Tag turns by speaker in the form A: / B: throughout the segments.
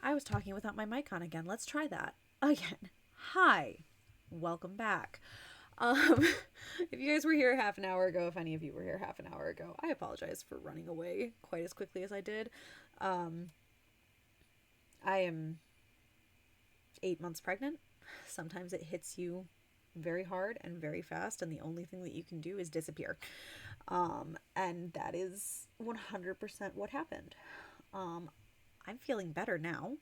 A: I was talking without my mic on again. Let's try that again. Hi, welcome back. Um, if you guys were here half an hour ago, if any of you were here half an hour ago, I apologize for running away quite as quickly as I did. I am 8 months pregnant. Sometimes it hits you very hard and very fast, and the only thing that you can do is disappear. And that is 100% what happened. I'm feeling better now,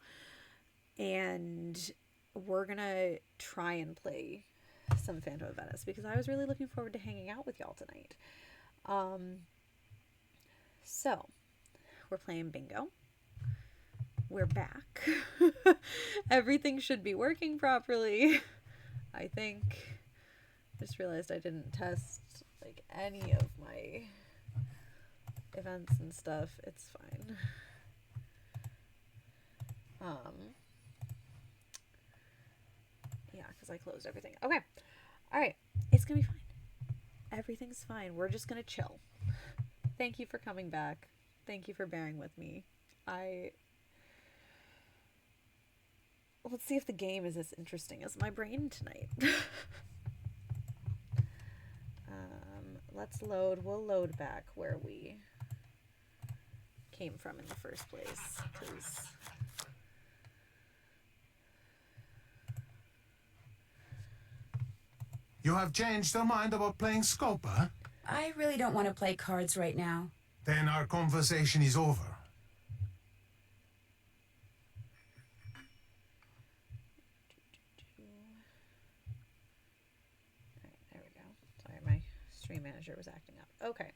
A: and we're gonna try and play some Phantom of Venice because I was really looking forward to hanging out with y'all tonight. So we're playing bingo. We're back. Everything should be working properly, I think. Just realized I didn't test like any of my events and stuff. It's fine. Yeah, because I closed everything. Okay. Alright. It's gonna be fine. Everything's fine. We're just gonna chill. Thank you for coming back. Thank you for bearing with me. Let's see if the game is as interesting as my brain tonight. Let's load. We'll load back where we came from in the first place, because
B: You have changed your mind about playing Scopa?
C: I really don't want to play cards right now.
B: Then our conversation is over.
A: Alright, there we go. Sorry, my stream manager was acting up. Okay.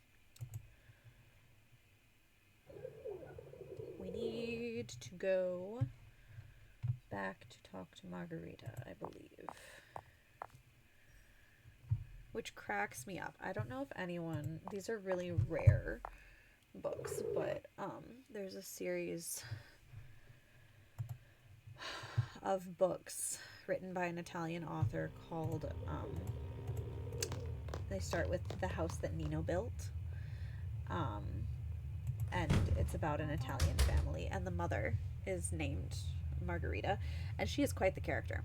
A: We need to go back to talk to Margarita, I believe. Which cracks me up. I don't know if anyone... These are really rare books, but there's a series of books written by an Italian author called... they start with The House That Nino Built. And it's about an Italian family, and the mother is named Margarita, and she is quite the character.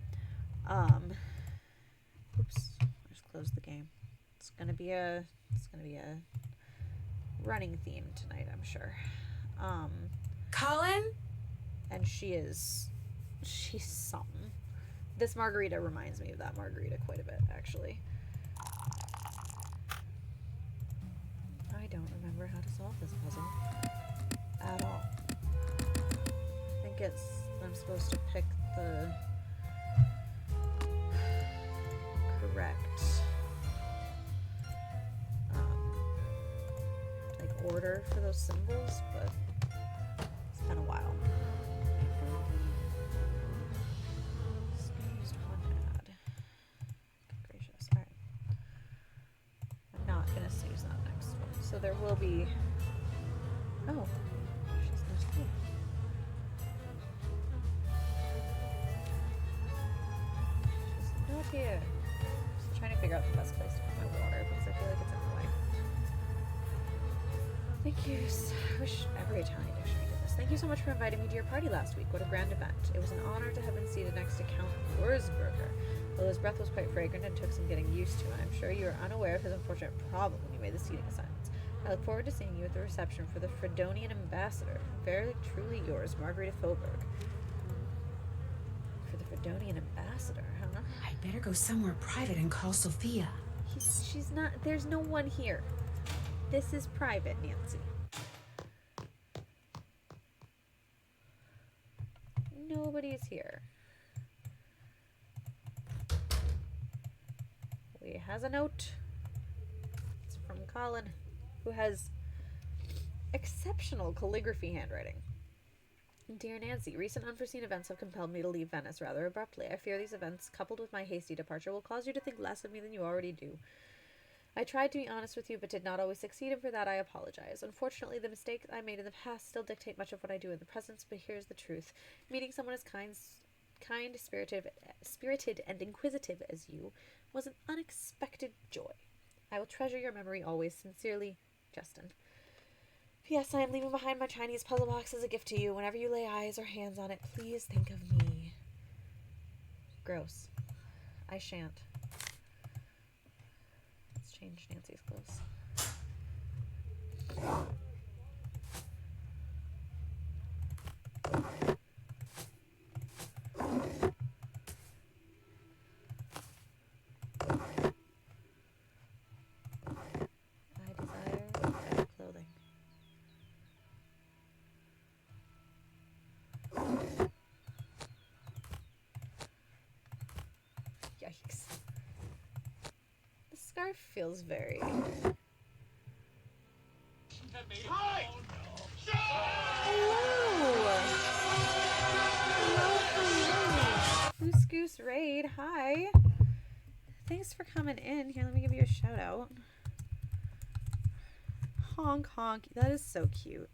A: Oops, I just closed the game. It's gonna be a running theme tonight, I'm sure.
C: Colin?
A: And she's something. This Margarita reminds me of that Margarita quite a bit, actually. I don't remember how to solve this puzzle at all. I think I'm supposed to pick the correct like order for those symbols, but it's been a while. Sneezed one ad. Good gracious. Alright. I'm not gonna snooze that next one. So there will be... Oh. She's not here. She's not here. Just trying to figure out the best place to put my water because I feel like it's in the way. Thank you. I wish every Italian dictionary did this. Thank you so much for inviting me to your party last week. What a grand event. It was an honor to have been seated next to Count Wurzburger. Though his breath was quite fragrant and took some getting used to, and I'm sure you are unaware of his unfortunate problem when you made the seating assignments. I look forward to seeing you at the reception for the Fredonian ambassador. Very truly yours, Margarita Faubourg. For the Fredonian ambassador, huh?
C: I'd better go somewhere private and call Sophia.
A: She's not... There's no one here. This is private, Nancy. Nobody's here. We has a note. It's from Colin, who has exceptional calligraphy handwriting. Dear Nancy, recent unforeseen events have compelled me to leave Venice rather abruptly. I fear these events, coupled with my hasty departure, will cause you to think less of me than you already do. I tried to be honest with you, but did not always succeed, and for that I apologize. Unfortunately, the mistakes I made in the past still dictate much of what I do in the present, but here's the truth. Meeting someone as kind, spirited, and inquisitive as you was an unexpected joy. I will treasure your memory always. Sincerely, Justin. Yes, I am leaving behind my Chinese puzzle box as a gift to you. Whenever you lay eyes or hands on it, please think of me. Gross. I shan't. Let's change Nancy's clothes. I desire better clothing. Yikes. The scarf feels very... Goose Goose Raid, hi. Thanks for coming in. Here, let me give you a shout out. Honk honk. That is so cute.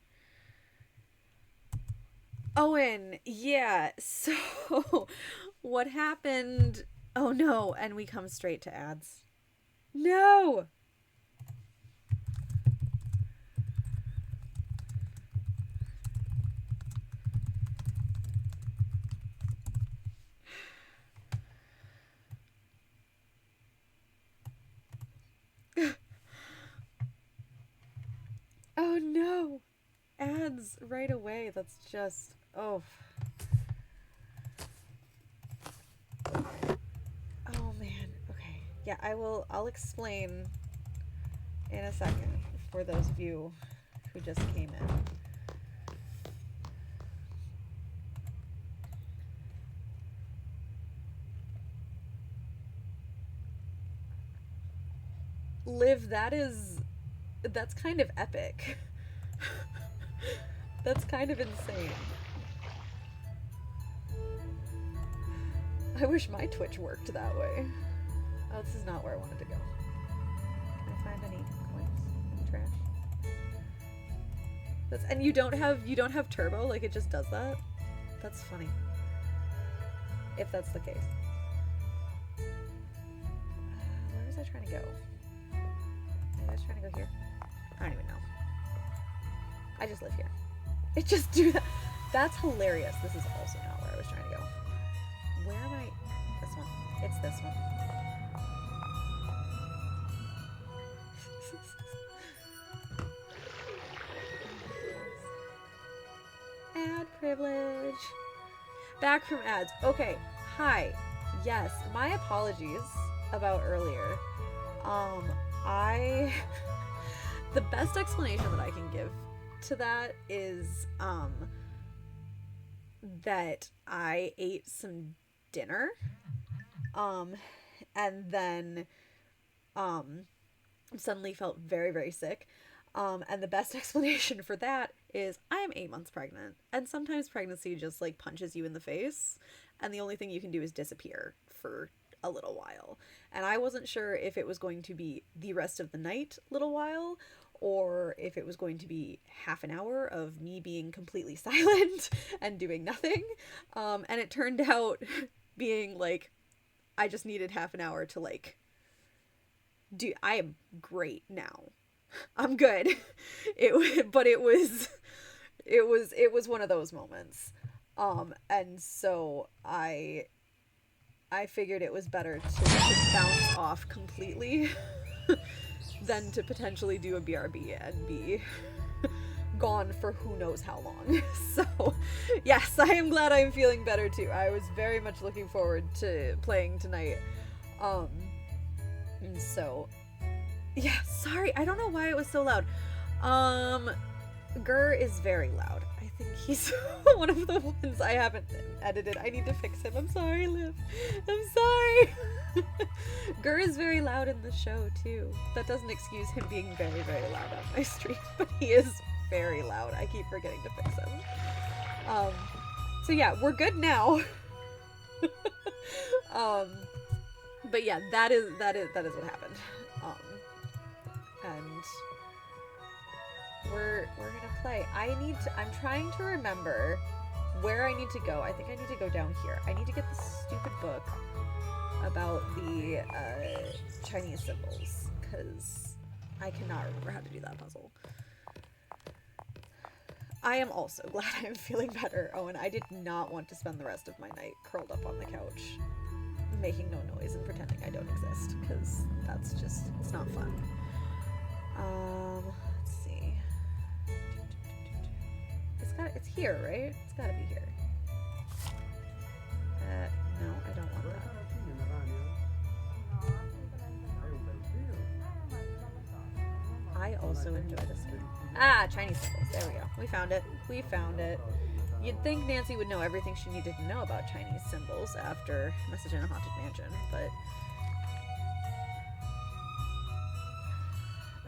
A: Owen, yeah. So, what happened? Oh no, and we come straight to ads. No! Oh no! Ads right away. That's just... Oh. Oh man. Okay. Yeah, I'll explain in a second for those of you who just came in. Liv, that's kind of epic. That's kind of insane. I wish my Twitch worked that way. Oh, this is not where I wanted to go. Can I find any coins in the trash? And you don't have turbo, like it just does that? That's funny. If that's the case. Where was I trying to go? Maybe I was trying to go here? I don't even know. I just live here. It just do that. That's hilarious. This is also not where I was trying to go. Where am I? This one. It's this one. Ad privilege. Back from ads. Okay. Hi. Yes. My apologies about earlier. The best explanation that I can give to that is that I ate some dinner and then suddenly felt very, very sick. And the best explanation for that is I am 8 months pregnant, and sometimes pregnancy just like punches you in the face, and the only thing you can do is disappear for a little while. And I wasn't sure if it was going to be the rest of the night little while, or if it was going to be half an hour of me being completely silent and doing nothing. And it turned out being like, I just needed half an hour to like I am great now. I'm good. But it was one of those moments. And so I figured it was better to bounce off completely than to potentially do a BRB and be gone for who knows how long. So, yes, I am glad I'm feeling better too. I was very much looking forward to playing tonight. And so, yeah, sorry, I don't know why it was so loud. Gur is very loud. I think he's one of the ones I haven't edited. I need to fix him. I'm sorry, Liv. I'm sorry. Gur is very loud in the show, too. That doesn't excuse him being very, very loud on my stream, but he is very loud. I keep forgetting to fix him. So yeah, we're good now. But yeah, that is what happened. And we're gonna play. I'm trying to remember where I need to go. I think I need to go down here. I need to get this stupid book about the Chinese symbols, because I cannot remember how to do that puzzle. I am also glad I'm feeling better. Oh, and I did not want to spend the rest of my night curled up on the couch, making no noise and pretending I don't exist, because that's just, it's not fun. Let's see. It's here, right? It's gotta be here. No, I don't want that. I also enjoy this food. Ah, Chinese symbols. There we go. We found it. We found it. You'd think Nancy would know everything she needed to know about Chinese symbols after Message in a Haunted Mansion, but...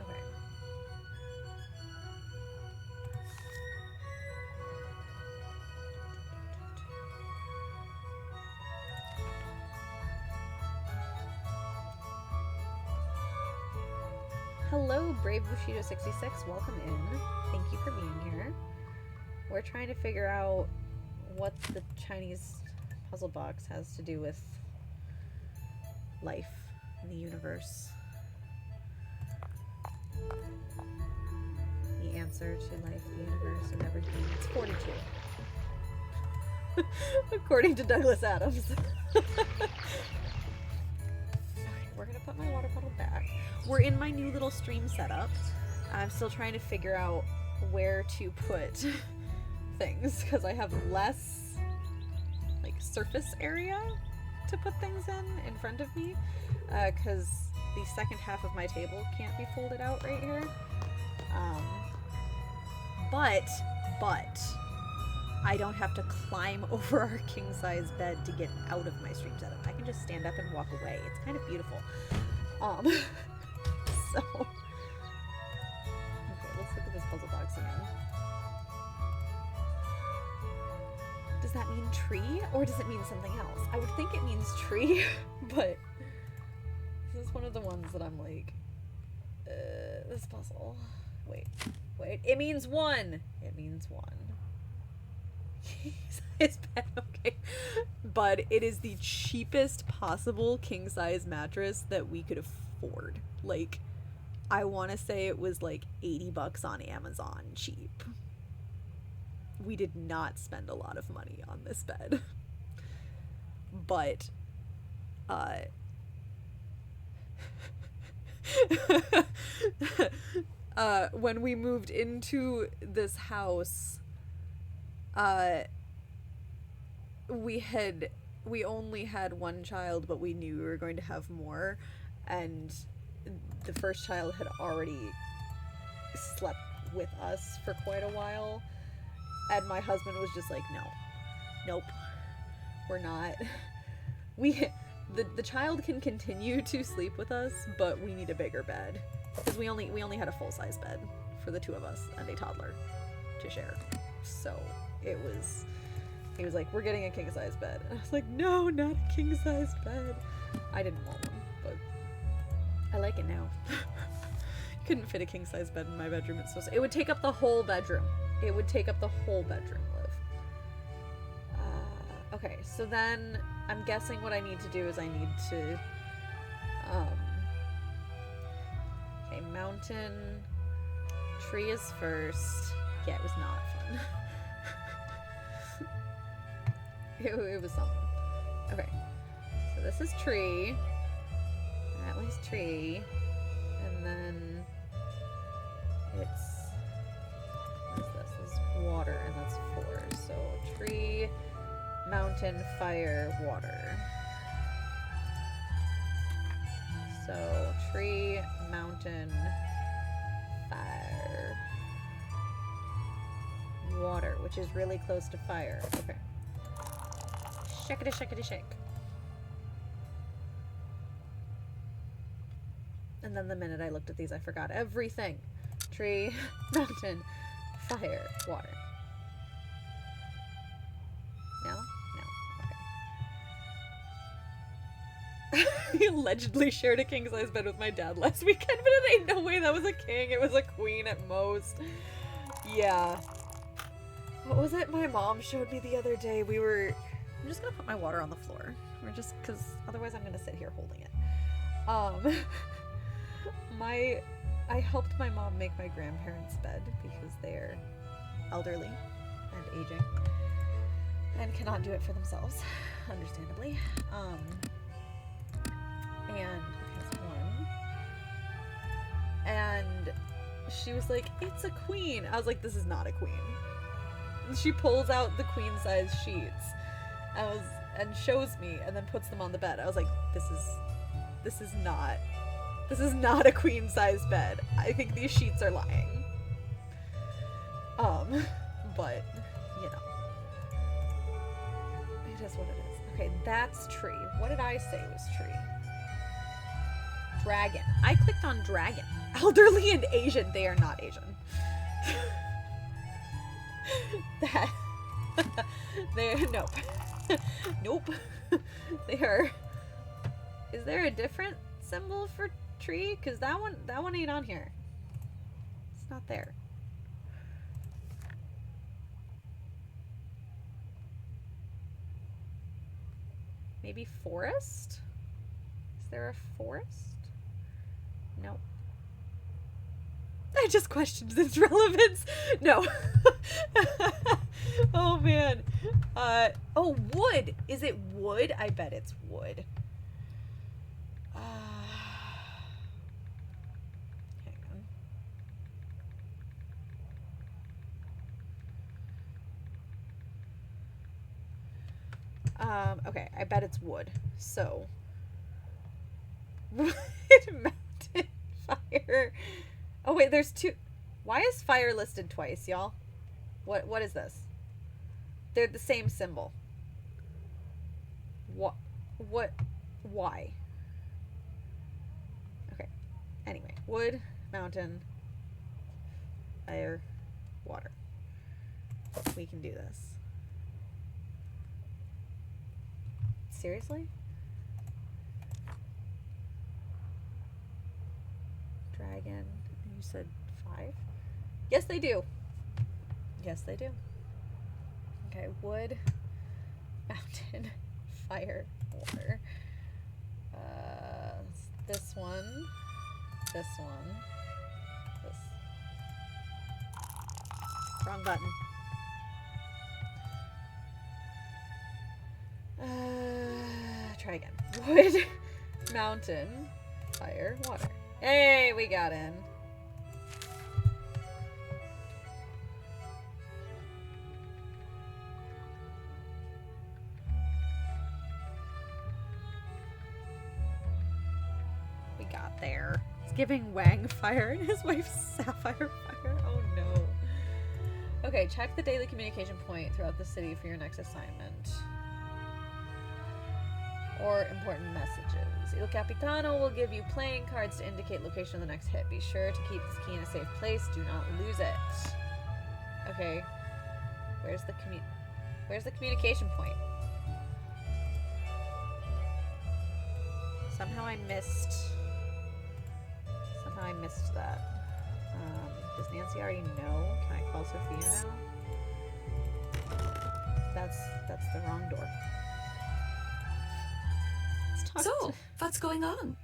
A: Okay. Hello, Brave Bushido 66. Welcome in. Thank you for being here. We're trying to figure out what the Chinese puzzle box has to do with life in the universe. The answer to life, the universe, and everything. It's 42. According to Douglas Adams. We're gonna put my water bottle back. We're in my new little stream setup. I'm still trying to figure out where to put things because I have less like surface area to put things in front of me because the second half of my table can't be folded out right here. But I don't have to climb over our king-size bed to get out of my stream setup. I can just stand up and walk away. It's kind of beautiful. So... Okay, let's look at this puzzle box again. Does that mean tree, or does it mean something else? I would think it means tree, but... This is one of the ones that I'm like... this puzzle... Wait. It means one! It means one. King-size bed, okay. But it is the cheapest possible king-size mattress that we could afford. Like, I want to say it was like $80 on Amazon cheap. We did not spend a lot of money on this bed. But, when we moved into this house, we only had one child, but we knew we were going to have more, and the first child had already slept with us for quite a while, and my husband was just like, nope, we're not. The child can continue to sleep with us, but we need a bigger bed, because we only had a full-size bed for the two of us and a toddler to share. So he was like, we're getting a king-size bed. And I was like, no, not a king-size bed. I didn't want one, but I like it now. You couldn't fit a king-size bed in my bedroom. It would take up the whole bedroom. It would take up the whole bedroom, Liv. Okay, so then I'm guessing what I need to do is I need to, okay, mountain, tree is first. Yeah, it was not fun. It was something. Okay, so this is tree. That one's tree. And then it's, what's this? This is water, and that's 4. So tree, mountain, fire, water. So tree, mountain, fire, water, which is really close to fire. Okay. Shakety shake. And then the minute I looked at these, I forgot everything. Tree, mountain, fire, water. No? No. Okay. He allegedly shared a king-size bed with my dad last weekend, but it ain't no way that was a king. It was a queen at most. Yeah. What was it my mom showed me the other day? I'm just gonna put my water on the floor. Because otherwise I'm gonna sit here holding it. I helped my mom make my grandparents' bed because they're elderly and aging and cannot do it for themselves, understandably. And here's one. And she was like, "It's a queen." I was like, "This is not a queen." She pulls out the queen size sheets and shows me and then puts them on the bed. I was like, this is not a queen size bed. I think these sheets are lying. But you know, it is what it is. Okay, that's tree. What did I say was tree? Dragon. I clicked on dragon. Elderly and Asian. They are not Asian. That nope. Nope. They are. Is there a different symbol for tree? Because that one ain't on here. It's not there. Maybe forest? Is there a forest? No. I just questioned its relevance. No. Oh man. Oh, wood. Is it wood? I bet it's wood. Hang on. Okay, I bet it's wood. So, wood, mountain, fire. Oh wait, there's two. Why is fire listed twice, y'all? What is this? They're the same symbol. What? Why? Okay. Anyway, wood, mountain, fire, water. We can do this. Seriously? Dragon. You said 5? Yes, they do. Yes, they do. Okay, wood, mountain, fire, water. This one, this one, this. Wrong button. Try again. Wood, mountain, fire, water. Hey, we got in. We got there. It's giving Wang fire and his wife Sapphire fire. Oh no. Okay, check the daily communication point throughout the city for your next assignment. Or important messages. Il Capitano will give you playing cards to indicate location of the next hit. Be sure to keep this key in a safe place. Do not lose it. Okay. Where's the communication point? Somehow I missed that. Does Nancy already know? Can I call Sophia now? That's the wrong door.
D: So, what's going on?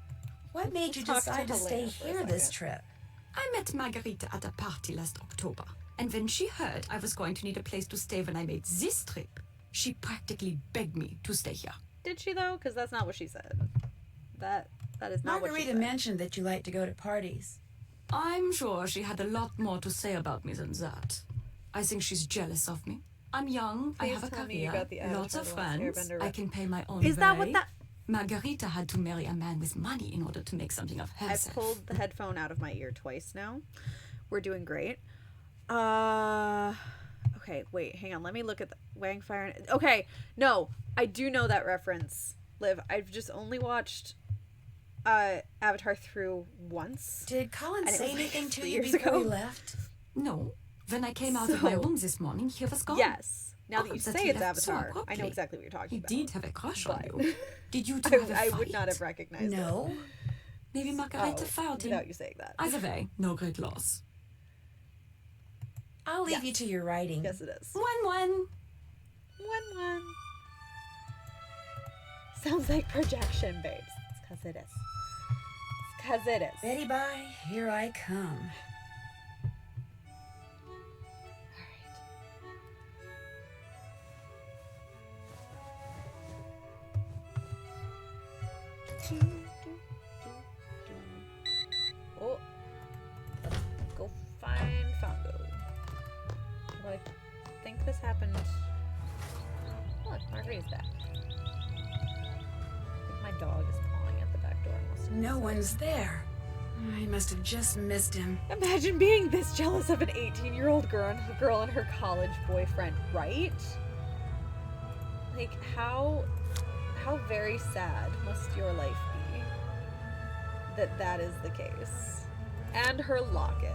C: What made you decide to stay here this trip?
D: I met Margarita at a party last October, and when she heard I was going to need a place to stay when I made this trip, she practically begged me to stay here.
A: Did she though? Because that's not what she said. That is not what she
C: Margarita
A: said.
C: mentioned that you like to go to parties.
D: I'm sure she had a lot more to say about me than that. I think she's jealous of me. I'm young, I
A: Please
D: have a
A: tell me you
D: career,
A: got the Avatar
D: lots of
A: The Last
D: friends,
A: Airbender
D: I
A: rep.
D: can pay my own
A: Is that what
D: way.
A: that...
D: Margarita had to marry a man with money in order to make something of
A: I've
D: herself.
A: pulled the headphone out of my ear twice now. We're doing great. Okay, wait, hang on. Let me look at the Wang Fire. Okay, no, I do know that reference, Liv. I've just only watched Avatar through once.
C: Did Colin
A: And it
C: say
A: was like
C: anything to
A: 3
C: you
A: years
C: before
A: ago.
C: he left?
D: No. When I came out of my
A: So-
D: room this morning, he was gone.
A: Yes. Now that
D: Oh,
A: you
D: that
A: say
D: he
A: it's
D: left so
A: Avatar, I know
D: abruptly.
A: exactly what you're talking
D: He
A: about.
D: did have a crush on
A: But
D: you. Did you two have a
A: I
D: fight?
A: would not have recognized it.
C: No.
D: Maybe Margarita fired him.
A: Without you saying that.
D: Either way, no great loss.
C: I'll leave
A: Yes.
C: you to your writing.
A: Yes, it is.
D: 1-1.
A: 1-1. Sounds like projection, babes. It's because it is. It's because it is.
C: Betty Bye, here I come.
A: Alright. Oh, let's go find Fongo. Well, I think this happened. Look, Marguerite's back. I think my dog is pawing at the back door.
C: No one's there. I must have just missed him.
A: Imagine being this jealous of an 18-year-old girl and her college boyfriend, right? Like, how very sad must your life be that is the case. And her locket.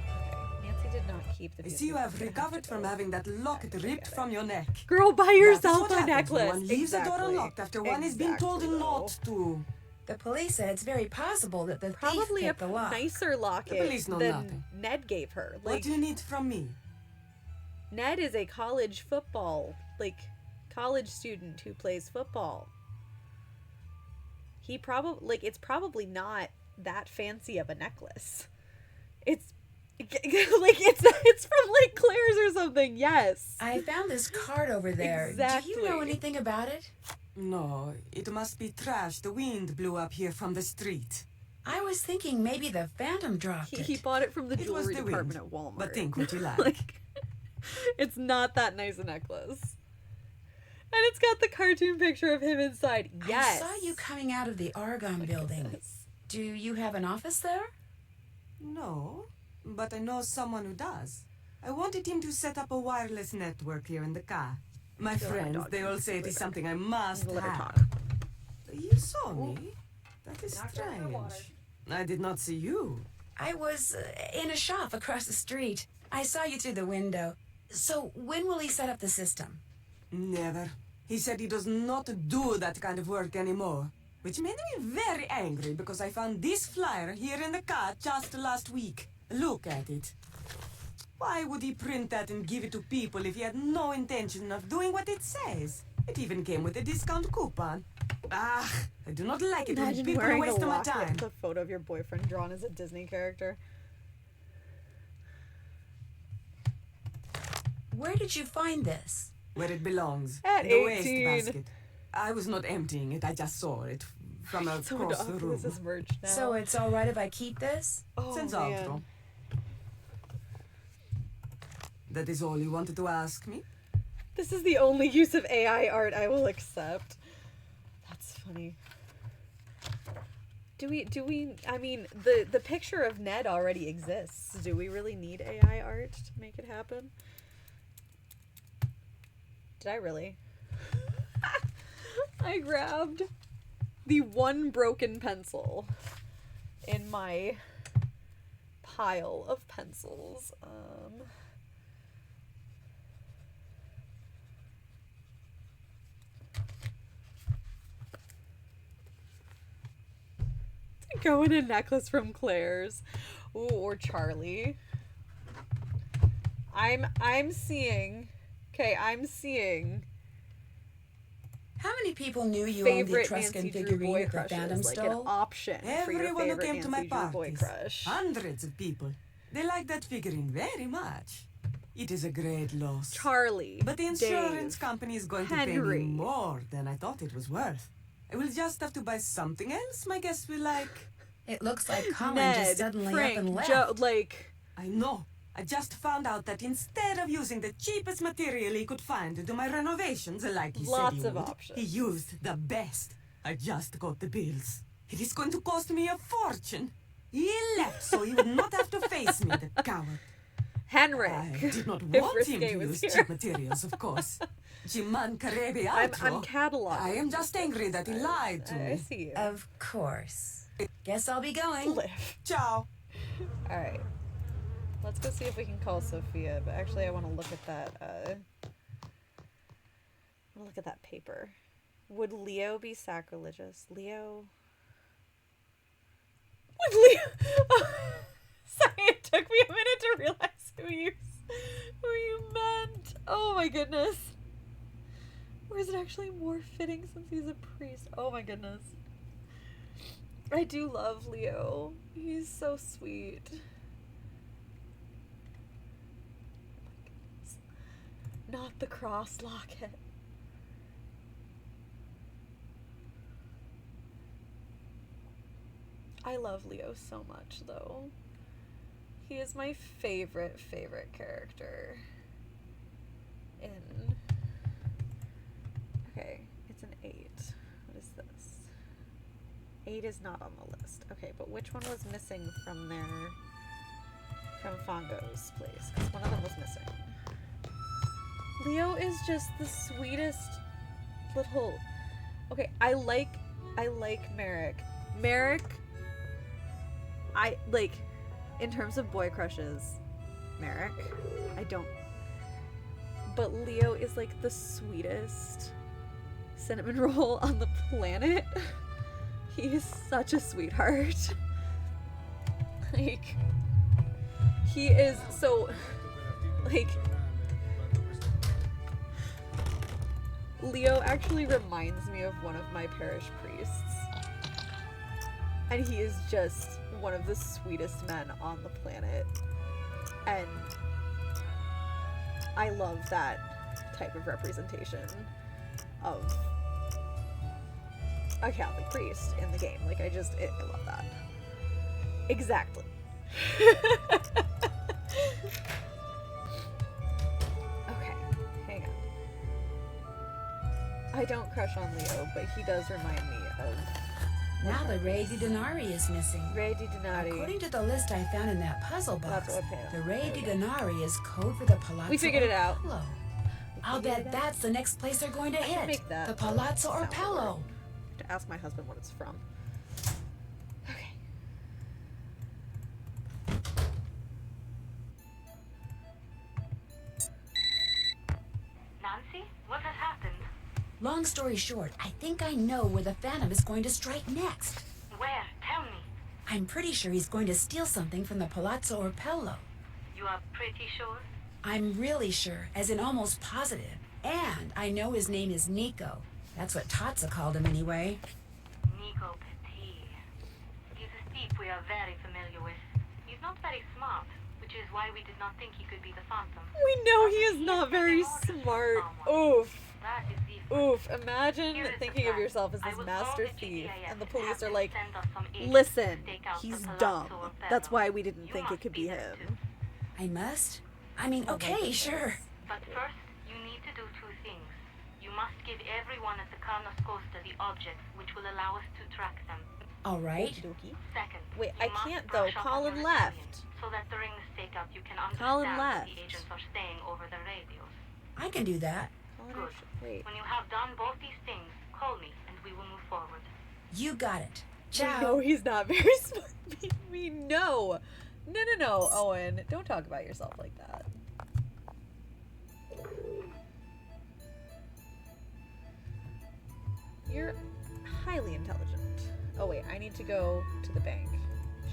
A: Okay, Nancy did not keep the
E: I see you have recovered from having that locket ripped from your neck.
A: Girl, buy
E: That is
A: yourself
E: what
A: a
E: happens when
A: necklace.
E: one leaves the door
A: Exactly.
E: unlocked after one has been told
A: Exactly,
E: not to.
C: The police said it's very possible that the
A: Probably
C: thief
A: a
C: picked the lock.
A: nicer locket
E: The police know
A: than
E: nothing.
A: Ned gave her.
E: What
A: Like,
E: do you need from me?
A: Ned is a college student who plays football. He probably, it's probably not that fancy of a necklace. It's it's from like Claire's or something. Yes.
C: I found this card over there. Do you know
A: Exactly.
C: anything about it?
E: No, it must be trash the wind blew up here from the street.
C: I was thinking maybe the Phantom dropped it.
A: He bought it from the
E: It was
A: jewelry
E: the
A: department
E: wind,
A: at Walmart.
E: but think what you like.
A: Like, it's not that nice a necklace. And it's got the cartoon picture of him inside. Yes.
C: I saw you coming out of the Argonne building.
A: Yes.
C: Do you have an office there?
E: No, but I know someone who does. I wanted him to set up a wireless network here in the car. My
A: feel like my
E: friends,
A: dog
E: they all
A: needs
E: say
A: to
E: it is
A: litter.
E: something I must
A: Let her
E: have.
A: talk.
E: You saw me? That is
A: Knocked over her water.
E: strange. I did not see you.
C: I was in a shop across the street. I saw you through the window. So when will he set up the system?
E: Never. He said he does not do that kind of work anymore. Which made me very angry because I found this flyer here in the car just last week. Look at it. Why would he print that and give it to people if he had no intention of doing what it says? It even came with a discount coupon. Ah, I do not like it when
A: Imagine
E: people are
A: wearing a
E: wasting my
A: locket
E: time.
A: with a photo of your boyfriend drawn as a Disney character.
C: Where did you find this?
E: Where it belongs.
A: At
E: in the
A: 18.
E: wastebasket. I was not emptying it, I just saw it from
A: So
E: across the room.
A: this is merch now.
C: So it's all right if I keep this?
A: oh,
E: Senz'altro.
A: man.
E: That is all you wanted to ask me?
A: This is the only use of AI art I will accept. That's funny. Do we I mean the picture of Ned already exists. Do we really need AI art to make it happen? Did I really? I grabbed the one broken pencil in my pile of pencils. Go in a necklace from Claire's. Ooh, or Charlie. I'm seeing. Okay, I'm seeing
C: How many people knew you owned the
A: favorite
C: Etruscan
A: Nancy Drew
C: figurine
A: boy
C: that the Phantom
A: crushes, like an
C: stole?
A: option for your
E: Everyone who
A: favorite
E: came to my
A: Nancy Drew boy
E: parties.
A: crush.
E: Hundreds of people. They like that figurine very much. It is a great loss.
A: Charlie.
E: But the insurance
A: Dave,
E: company is going to pay
A: Henry.
E: me more than I thought it was worth. I will just have to buy something else my guests will like.
C: It looks like Colin
A: Ned,
C: just suddenly
A: Frank,
C: up and left.
A: Joe, like
E: I know. I just found out that instead of using the cheapest material he could find to do my renovations like he
A: Lots
E: said he
A: of
E: would,
A: options.
E: he used the best. I just got the bills. It is going to cost me a fortune. He left so he would not have to face me, the coward.
A: Henrik.
E: I did not
A: if
E: want him
A: Risque
E: to
A: was
E: use
A: here.
E: cheap materials, of course. Ciman carebi
A: I'm
E: altro.
A: cataloging.
E: I am just angry that he lied to
A: I
E: me.
A: see you.
C: Of course. Guess I'll be going.
A: Live.
E: Ciao.
A: All right. Let's go see if we can call Sophia. But actually, I want to look at that. I want to look at that paper. Would Leo be sacrilegious? Leo. Would Leo? Sorry, it took me a minute to realize who you meant. Oh my goodness. Or is it actually more fitting since he's a priest? Oh my goodness. I do love Leo. He's so sweet. Not the cross locket. I love Leo so much, though. He is my favorite character. Okay, it's an 8. What is this? 8 is not on the list. Okay, but which one was missing from Fongo's place? Because one of them was missing. Leo is just the sweetest little... Okay, I like Merrick. Merrick, in terms of boy crushes, Merrick, I don't... But Leo is like the sweetest cinnamon roll on the planet. He is such a sweetheart. Like, he is so, like, Leo actually reminds me of one of my parish priests. And he is just one of the sweetest men on the planet. And I love that type of representation of a Catholic priest in the game. Like, I love that. Exactly. Okay, hang on. I don't crush on Leo, but he does remind me of...
C: Now the Re di Denari is missing.
A: Re di Denari.
C: According to the list I found in that puzzle box,
A: Palazzo Orpello.
C: the Re di Denari is code for the Palazzo
A: We figured it out.
C: Orpello. I'll bet that's the next place they're going to
A: I should
C: hit.
A: make that
C: The Palazzo
A: sound
C: Orpello.
A: word. To ask my husband what it's from. Okay.
F: Nancy, what has happened?
C: Long story short, I think I know where the Phantom is going to strike next.
F: Where? Tell me.
C: I'm pretty sure he's going to steal something from the Palazzo Orpello.
F: You are pretty sure?
C: I'm really sure, as in almost positive. And I know his name is Nico. That's what Tatsa called him anyway.
F: Nico Petit. He's a thief we are very familiar with. He's not very smart, which is why we did not think he could be the Phantom.
A: We know he is not very smart. Oof.
F: That is the
A: Oof. Imagine
F: Here is the
A: thinking of
F: plan.
A: yourself as
F: I
A: this
F: will
A: master
F: call the
A: thief,
F: GTAS
A: and the
F: and
A: police
F: have
A: are
F: them
A: like,
F: send us some agents
A: listen,
F: to stake out
A: he's
F: the
A: dumb.
F: Palazzo Orpello.
A: That's why we didn't
F: You
A: think it
F: must
A: could be
F: there
A: him.
F: too.
C: I must? I mean, okay, sure.
F: But first, you need to do two things. You must give everyone at the Carnos Costa the objects which will allow us to track them.
C: All right.
A: Okey-dokey.
F: Second,
A: Wait,
F: you
A: I
F: must
A: can't though.
F: brush up on
A: Colin
F: your
A: left.
F: Italian, so that during the stakeout you can
A: Colin
F: understand
A: left.
F: what the agents are saying over the radios.
C: I can do that.
A: Colin,
F: Good.
A: wait.
F: When you have done both these things, call me and we will move forward.
C: You got it.
A: We
C: Ciao.
A: know he's not very smart. We know. No, Owen. Don't talk about yourself like that. You're highly intelligent. Oh wait, I need to go to the bank.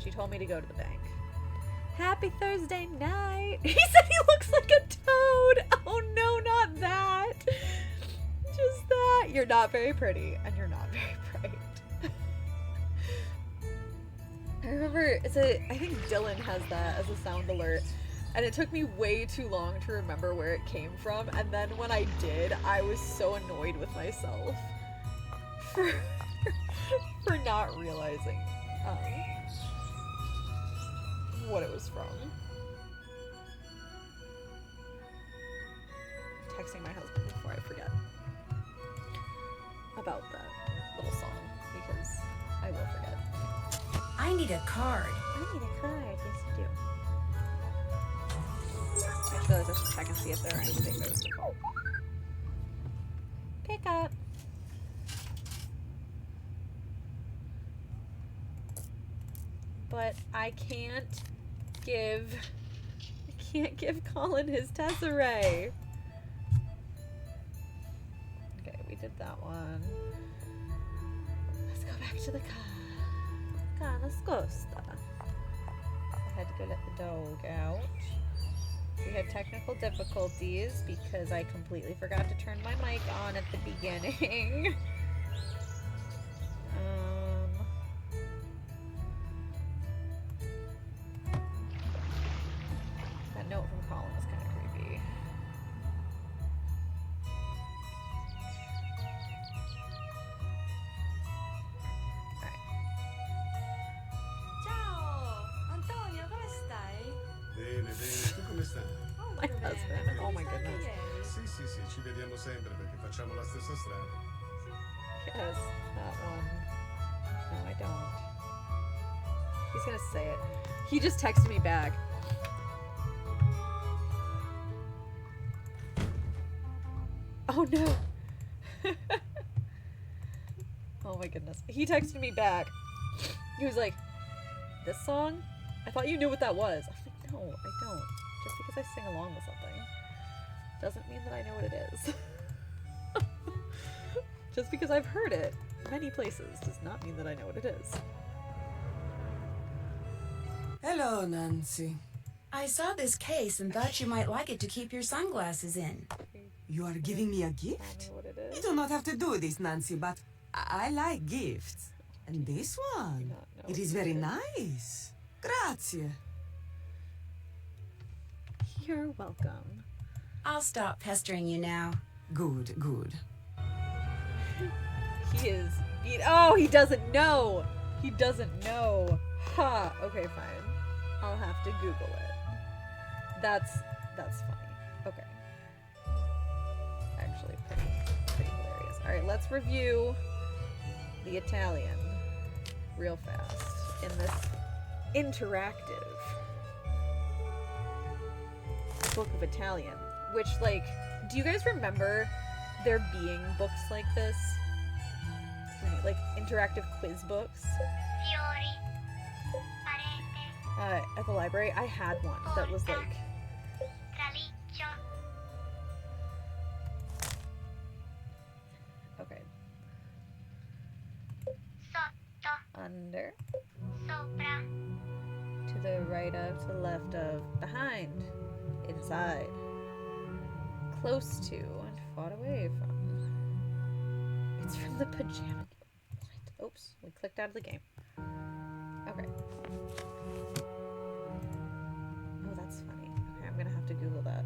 A: She told me to go to the bank. Happy Thursday night! He said he looks like a toad! Oh no, not that! Just that! You're not very pretty, and you're not very bright. I remember, I think Dylan has that as a sound alert, and it took me way too long to remember where it came from, and then when I did, I was so annoyed with myself for not realizing what it was from. Texting my husband before I forget about that little song, because I will forget.
C: I need a card.
A: I need a card. Yes, you do. I just realized I should check and see if there are any bingos to call. Pick up. But I can't give Colin his Tesserae. Okay, we did that one. Let's go back to the car. Carlos Costa. I had to go let the dog out. We had technical difficulties because I completely forgot to turn my mic on at the beginning. That note from Colin was kind of creepy. Alright.
B: esiste?
A: My husband. Oh my goodness.
B: Sì, sì, sì, ci vediamo sempre perché facciamo la stessa strada.
A: Yes, that one. No, I don't. He's gonna say it. He just texted me back. Oh no. Oh my goodness. He texted me back. He was like, "This song? I thought you knew what that was." I was like, "No, I don't. Just because I sing along with something doesn't mean that I know what it is." Just because I've heard it many places does not mean that I know what it is.
E: Hello, Nancy.
C: I saw this case and thought you might like it to keep your sunglasses in.
E: You are giving me a
A: Tell
E: gift?
A: me what it
E: You
A: is.
E: do not have to do this, Nancy, but I like gifts. And this one,
A: not know
E: it is
A: what
E: very
A: it is.
E: nice. Grazie.
A: You're welcome.
C: I'll stop pestering you now.
E: Good, good.
A: He is beat. Oh, he doesn't know. He doesn't know. Ha. Okay, fine. I'll have to Google it. That's funny. Okay. Actually, pretty hilarious. All right, let's review the Italian real fast in this interactive book of Italian. Which, like, do you guys remember there being books like this? Like interactive quiz books at the library. I had one that was like okay. Under, to the right of, to the left of, behind, inside, close to, and far away from. It's from the pajama. What? Oops, we clicked out of the game. Okay. Oh, that's funny. Okay, I'm gonna have to Google that.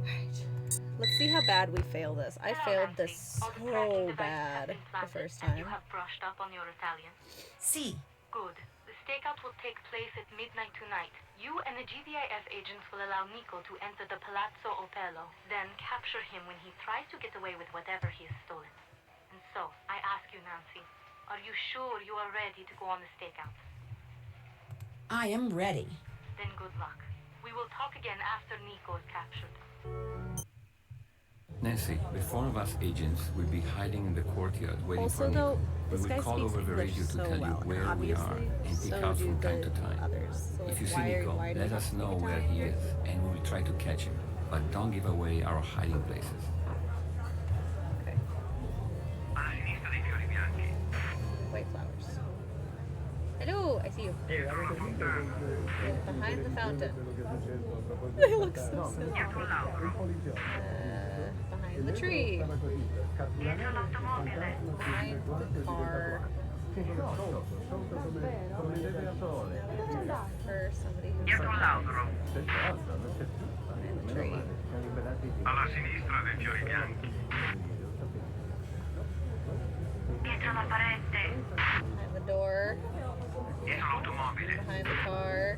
A: Alright. Let's see how bad we fail this. I failed this so bad the first
F: And
A: time.
F: you have brushed up on your Italian.
C: See.
F: Good. The stakeout will take place at midnight tonight. You and the GDIF agents will allow Nico to enter the Palazzo Opello, then capture him when he tries to get away with whatever he has stolen. And so, I ask you, Nancy, are you sure you are ready to go on the stakeout?
C: I am ready.
F: Then good luck. We will talk again after Nico is captured.
G: Nancy, the four of us agents will be hiding in the courtyard waiting for
A: Also,
G: Nico.
A: though,
G: We
A: this
G: will
A: guy
G: call
A: speaks
G: over the
A: English
G: radio to
A: so
G: tell you
A: well, and
G: where we are
A: obviously
G: and pick
A: so
G: out
A: do
G: from time
A: the
G: to time.
A: others. So,
G: If
A: like,
G: you see
A: why
G: Nico,
A: do we
G: let
A: have
G: us
A: to
G: know
A: speak
G: where he
A: Italian?
G: is, and we will try to catch him. But don't give away our hiding places.
A: Okay.
H: Alla sinistra dei fiori bianchi.
A: White flowers. Hello, I see you.
H: Dietro la fontana.
A: Behind the fountain. They look so silly.
H: Dietro l'albero.
A: Behind the tree.
F: Dietro l'automobile.
A: Behind the car. For somebody who's
H: Dietro l'albero.
A: behind the tree.
H: Alla sinistra dei fiori bianchi.
F: Dietro la parete.
A: Behind the door.
H: Dietro l'automobile.
A: Behind the car.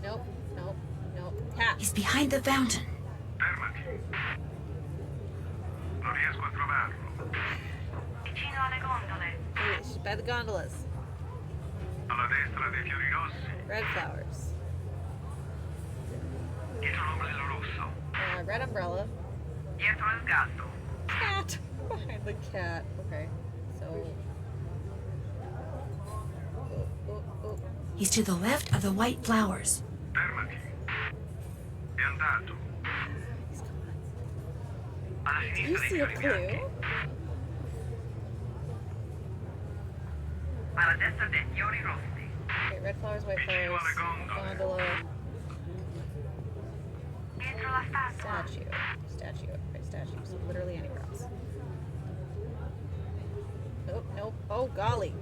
A: Nope, nope, nope. Cat.
C: He's behind the fountain.
H: Fermati. Non riesco a trovarlo.
F: Vicino alle gondole.
A: She's by the gondolas.
H: Alla destra dei fiori rossi.
A: Red flowers.
H: Dietro l'ombrello rosso.
A: Red umbrella.
H: Dietro il gatto.
A: Cat. Behind the cat. Okay. So. Oh.
C: He's to the left of the white flowers.
H: Fermati. È andato. Alla
A: Do you
H: sinistra dei
A: see a
H: fiori
A: clue?
H: bianchi. Alla destra dei fiori rossi.
A: Okay, red flowers, white
H: Vicino
A: flowers.
H: alle gondole.
A: Gondola.
F: Dietro la statua.
A: Statue. Right, statue. So literally anywhere else. Nope. Oh, golly.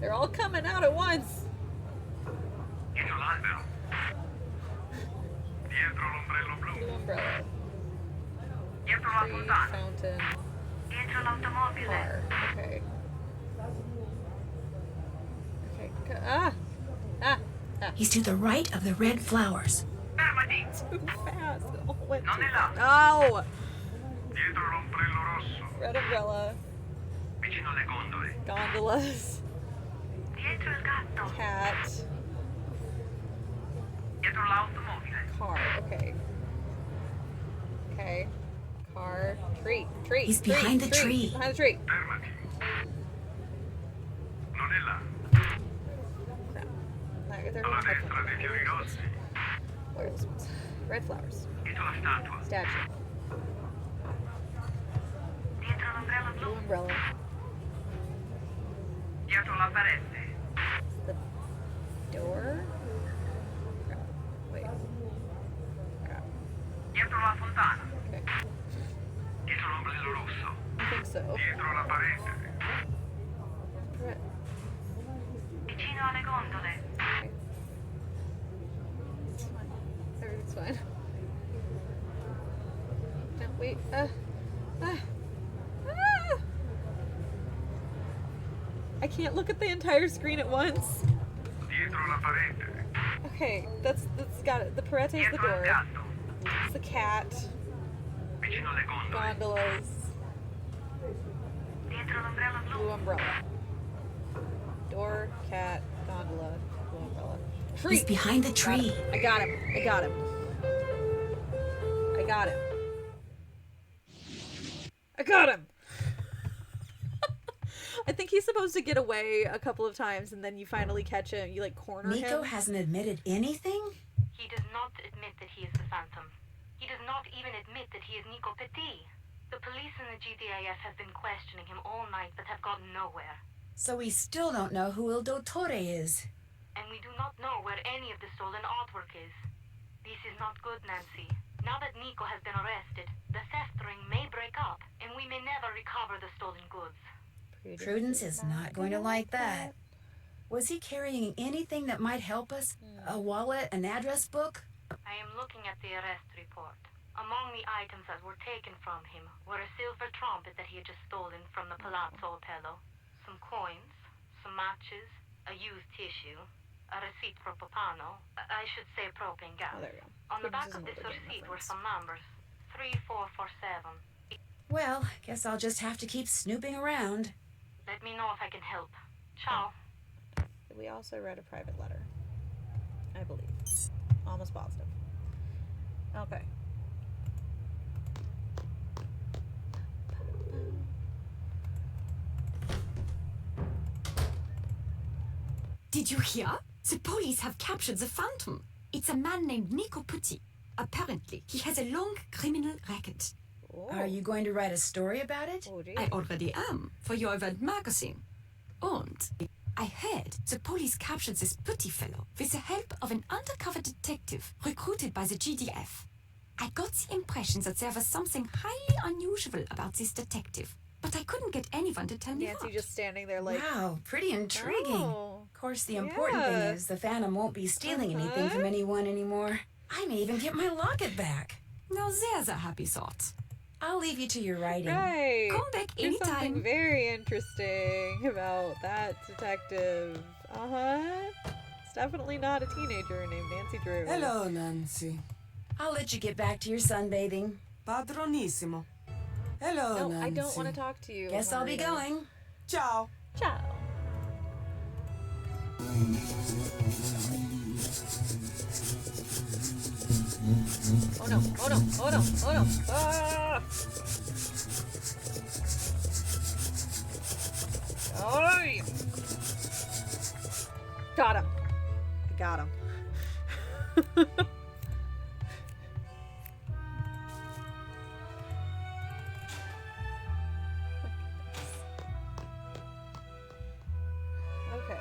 A: They're all coming out at once.
H: Dietro l'albero. Dietro l'ombrello blu.
A: Blue umbrella.
H: Dietro la
A: Tree,
H: fontana.
A: fountain,
F: Dietro l'automobile.
A: car. Okay.
C: He's to the right of the red flowers.
H: Fermati!
A: Too fast. It all went
H: Non
A: too
H: è là.
A: fast.
H: Dietro l'ombrello rosso.
A: No! Red umbrella.
H: Vicino alle gondole.
A: Gondolas.
H: Dietro il gatto.
A: Cat.
H: Dietro l'automobile.
A: Car. Okay. Okay. Car. Tree. Tree.
C: He's behind the tree.
A: Behind the tree.
H: Fermati. Non è là.
A: Crap. They're
H: Alla
A: gonna touch
H: destra dei fiori rossi.
A: Where are those ones? Red flowers.
H: Dietro la statua.
A: Statue.
H: Dietro l'ombrello
A: Blue
H: blu.
A: umbrella.
H: Dietro la parete.
A: The door? Crap. Wait. Crap.
H: Dietro la fontana.
A: Okay.
H: Dietro l'ombrello rosso.
A: I think so.
H: Dietro la parete.
A: Red.
H: Vicino alle gondole.
A: Okay. It's fine. Everything's fine. No, wait. I can't look at the entire screen at once.
H: Dietro la parete.
A: Okay, that's got it. The parete is the
H: Dietro il
A: door.
H: gatto.
A: It's the cat.
H: Vicino alle gondole.
A: Gondolas.
H: Dietro l'ombrello blu.
A: Blue umbrella. Door, cat, gondola, blue umbrella. Tree.
C: He's behind the tree.
A: I got him. I got him. I got him. I got him. I think he's supposed to get away a couple of times, and then you finally catch him. You like corner
C: Nico
A: him.
C: hasn't admitted anything?
F: He does not admit that he is the Phantom. He does not even admit that he is Nico Petit. The police and the GDIF have been questioning him all night, but have gotten nowhere.
C: So we still don't know who Il Dottore is.
F: And we do not know where any of the stolen artwork is. This is not good, Nancy. Now that Nico has been arrested, the theft ring may break up, and we may never recover the stolen goods.
C: Prudence is not going to like that. Was he carrying anything that might help us? A wallet, an address book?
F: I am looking at the arrest report. Among the items that were taken from him were a silver trumpet that he had just stolen from the Palazzo Opello, some coins, some matches, a used tissue, a receipt for Popano, I should say propane gas.
A: Oh, there we go.
F: On the back of
A: Prudence
F: this
A: isn't a good
F: receipt were
A: reference.
F: some numbers, 3447.
C: Well, guess I'll just have to keep snooping around.
F: Let me know if I can help. Ciao.
A: We also read a private letter. I believe. Almost positive. Okay.
D: Did you hear? The police have captured the Phantom. It's a man named Nico Petit. Apparently, he has a long criminal record.
A: Oh.
C: Are you going to write a story about it?
A: Oh, gee.
D: I already am, for your event magazine. And I heard the police captured this Petit fellow with the help of an undercover detective recruited by the GDF. I got the impression that there was something highly unusual about this detective, but I couldn't get anyone to tell me
A: Nancy
D: what.
A: just standing there like,
C: Wow, pretty intriguing.
A: Oh,
C: Of course, the important
A: yeah.
C: thing is the Phantom won't be stealing anything from anyone anymore. I may even get my locket back.
D: Now there's a happy thought.
C: I'll leave you to your writing.
A: right.
D: Come back
A: There's something
D: anytime.
A: very interesting about that detective. It's definitely not a teenager named Nancy Drew.
E: Hello, Nancy.
C: I'll let you get back to your sunbathing.
E: Padronissimo. Hello,
A: No,
E: Nancy.
A: I don't want to talk to you.
C: Guess I'll be
A: Maria.
C: going.
E: Ciao.
A: Ciao. Oh no, oh no, oh no, oh no. Ah! Oh, yeah. Got him. I got him. Okay.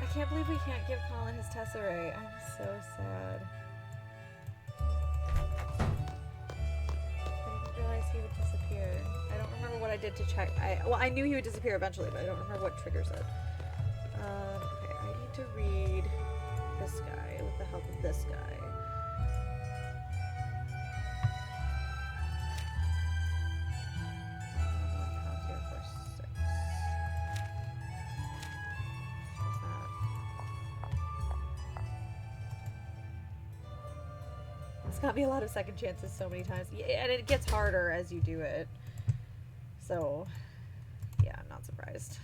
A: I can't believe we can't give Colin his tesseract. I'm so sad. I didn't realize he would disappear. I don't remember what I did to check. Well, I knew he would disappear eventually, but I don't remember what triggers it. Okay, I need to read this guy with the help of this guy. Count here for 6. What's that? It's got me a lot of second chances so many times. Yeah, and it gets harder as you do it. So, yeah, I'm not surprised.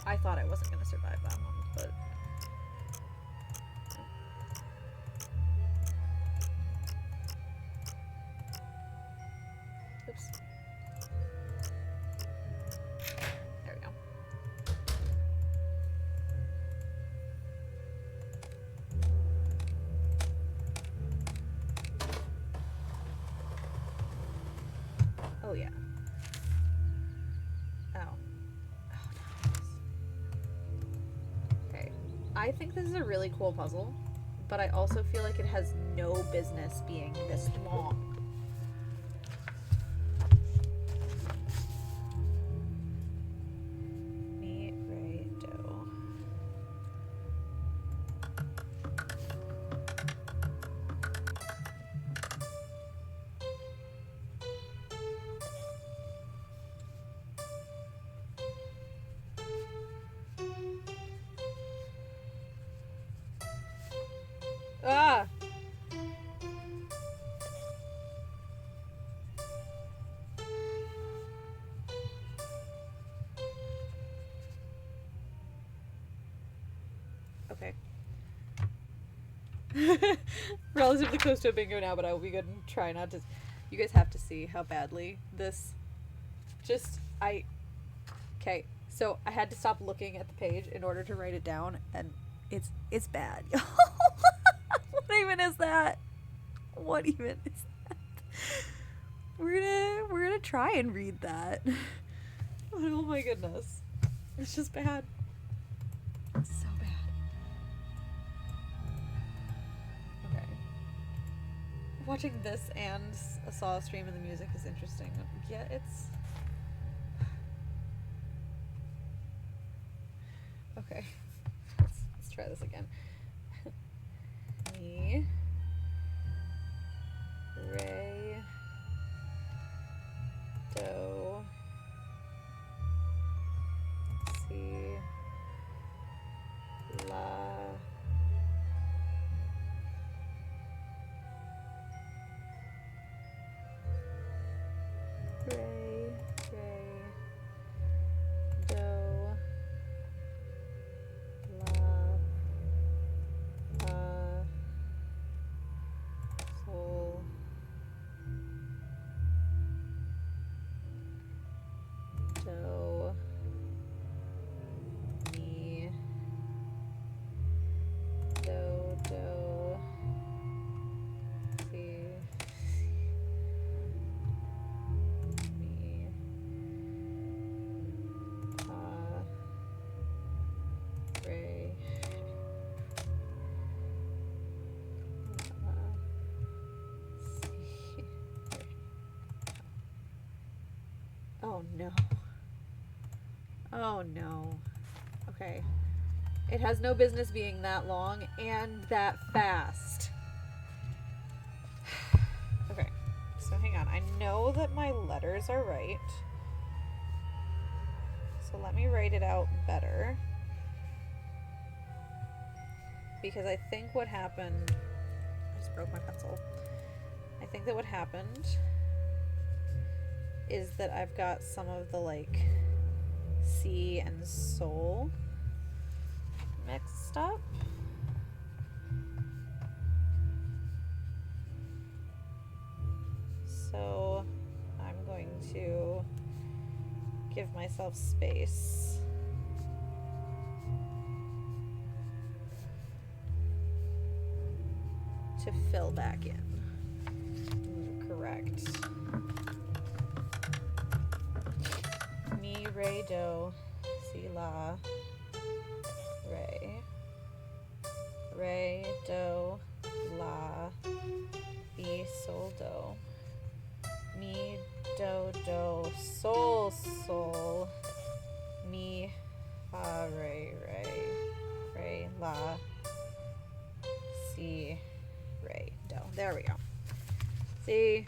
A: I thought I wasn't going to survive that one, but... Oops. There we go. Oh, yeah. Oh. Oh, nice. Okay. I think this is a really cool puzzle, but I also feel like it has no business being this long. Mi, re, do. Ah! Okay. Relatively close to a bingo now, but I will be good and try not to... You guys have to see how badly this... Okay, so I had to stop looking at the page in order to write it down, and it's bad. What even is that? What even is that? We're gonna try and read that. Oh my goodness. It's just bad. It's so bad. Okay. Watching this and a Saw stream and the music is interesting. Yeah, it's... Okay. Let's try this again. Mi, re, do, si, la, re, do, sol, do, mi, do, si, mi, re, si. Oh no. Oh no. Okay. It has no business being that long and that fast. Okay. So hang on. I know that my letters are right. So let me write it out better. Because I think what happened... I just broke my pencil. I think that what happened is that I've got some of the, like, si and sol mixed up. So I'm going to give myself space to fill back in. Correct. Mi, re, do, si, la, re. Re, do, la, mi, sol, do. Mi, do, sol, sol. Mi, fa, re, re, la, si, re, do. There we go. See,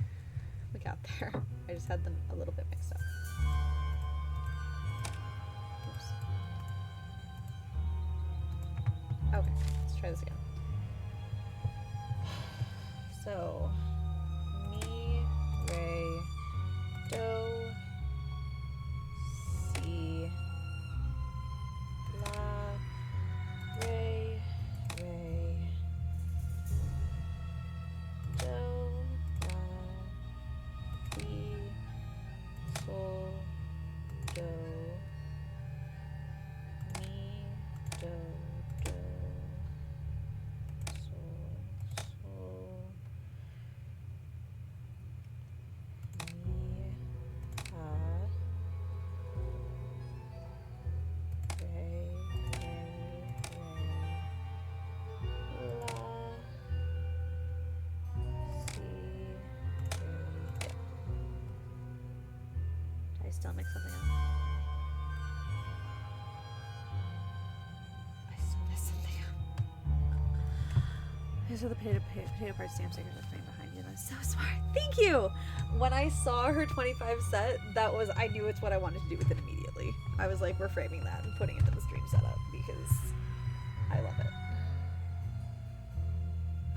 A: we got there. I just had them a little bit mixed up. Oops. try this again. So, mi, re, do, si, la, re, do, la, si, sol, do, mi, do, sol, mi, fa, re, la, si, re, do. Did I still mix something up? I still messed something up. These are the potato part stamp stickers that's right behind you. That's so smart. Thank you! When I saw her 25 set, I knew it's what I wanted to do with it immediately. I was like, we're framing that and putting it in the stream setup because I love it.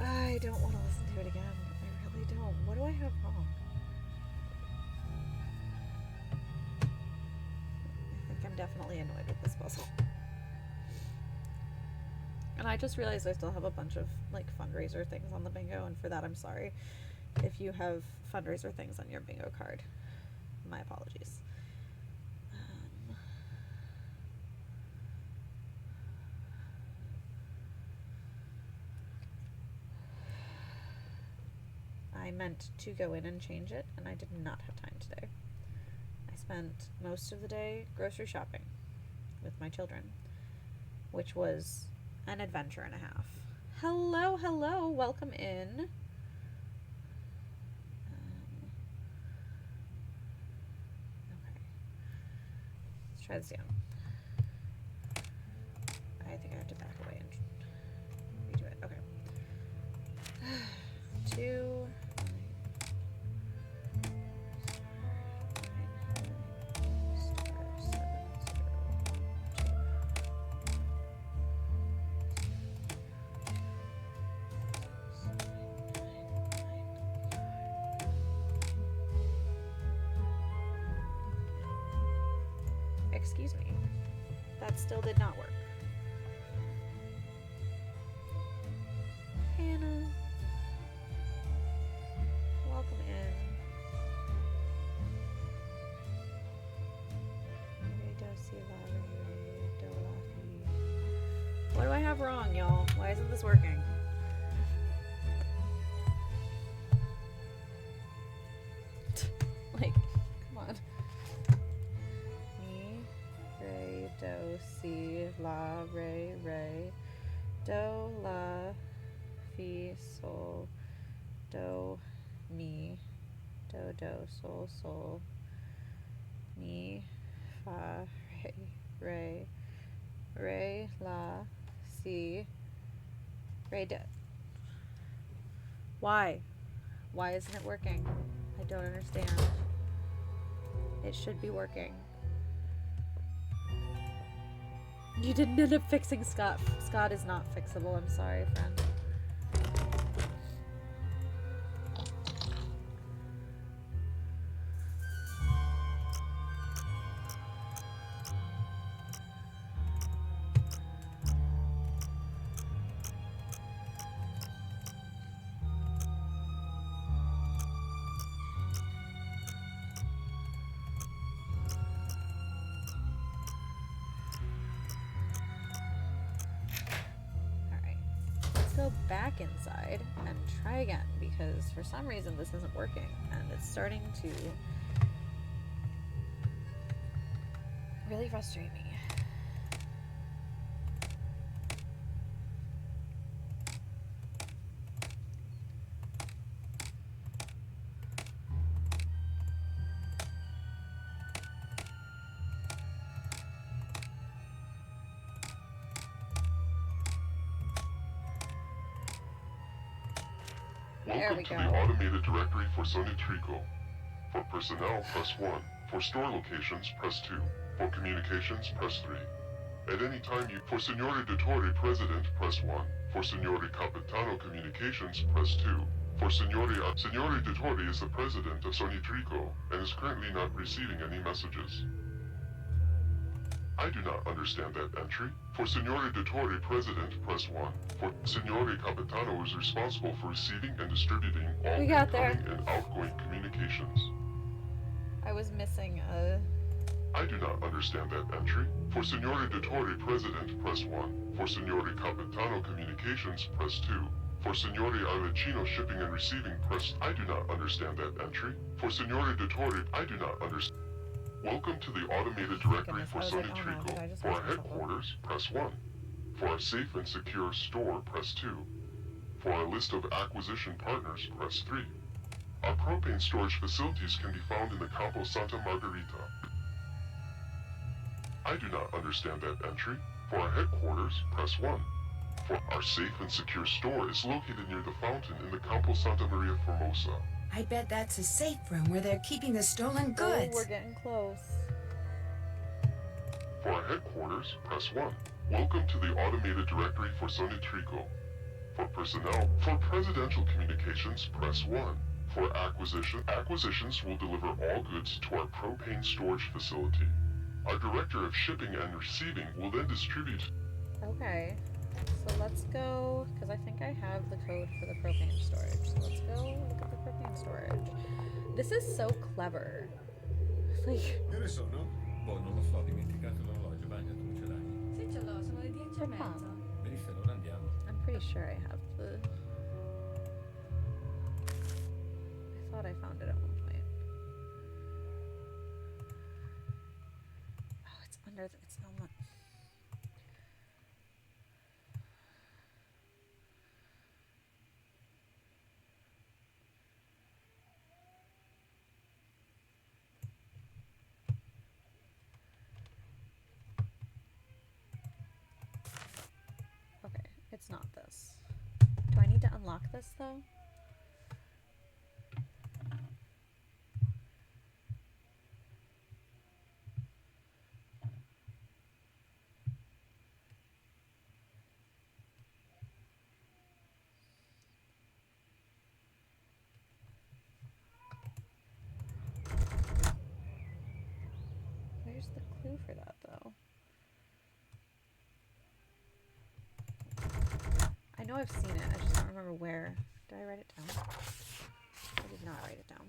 A: I don't want to listen to it again. I really don't. What do I have wrong? I think I'm definitely annoyed with this puzzle. And I just realized I still have a bunch of like fundraiser things on the bingo, and for that I'm sorry. If you have fundraiser things on your bingo card, my apologies. I meant to go in and change it, and I did not have time today. I spent most of the day grocery shopping with my children, which was an adventure and a half. Hello, hello, welcome in. Okay, let's try this again. I think I have to back away and redo it. Okay. 2. Excuse me. That still did not work. Hannah. Welcome in. What do I have wrong, y'all? Why isn't this working? Like, come on. Mi, re, do, si, la, re, do, la, fi, sol, do, mi, do, sol, mi, fa, re, la, si, re, do. Why? Why isn't it working? I don't understand. It should be working. You didn't end up fixing Scott. Scott is not fixable. I'm sorry, friend. Back inside and try again, because for some reason this isn't working and it's starting to really frustrate me.
I: Welcome to the automated directory for Sonitrico. For personnel, press 1. For store locations, press 2. For communications, press 3. At any time for Signore Dottore President, press 1. For Signore Capitano Communications, press 2. For Signore Dottore is the president of Sonitrico and is currently not receiving any messages. I do not understand that entry. For Signore Dottore President, press 1. For Signore Capitano is responsible for receiving and distributing all
A: We got there.
I: incoming and outgoing communications.
A: I was missing a...
I: I do not understand that entry. For Signore Dottore President, press 1. For Signore Capitano Communications, press 2. For Signore Arlecchino Shipping and Receiving, press... I do not understand that entry. For Signore Dottore, I do not understand... Welcome to the automated directory for Sonitrico. For our headquarters, press 1. For our safe and secure store, press 2. For our list of acquisition partners, press 3. Our propane storage facilities can be found in the Campo Santa Margherita. I do not understand that entry. For our headquarters, press 1. For our safe and secure store is located near the fountain in the Campo Santa Maria Formosa.
C: I bet that's a safe room where they're keeping the stolen goods.
A: Oh, we're getting close.
I: For our headquarters, press 1. Welcome to the automated directory for Sonitrico. For personnel, for presidential communications, press 1. For acquisitions will deliver all goods to our propane storage facility. Our director of shipping and receiving will then distribute.
A: Okay. So let's go, because I think I have the code for the propane storage. So let's go look at the propane storage. This is so clever. Like,
B: Che ore sono?
G: Boh, non lo so, ho dimenticato l'orologio, Vania, tu ce l'hai?
D: Sì, ce l'ho, sono le 10:30.
G: Benissimo, allora andiamo.
A: I'm pretty sure I have the... I thought I found it at one point. Oh, it's under the... It's on the... Okay, it's not this. Do I need to unlock this though? Where's the clue for that though? I know I've seen it, I just don't remember where. Did I write it down? I did not write it down.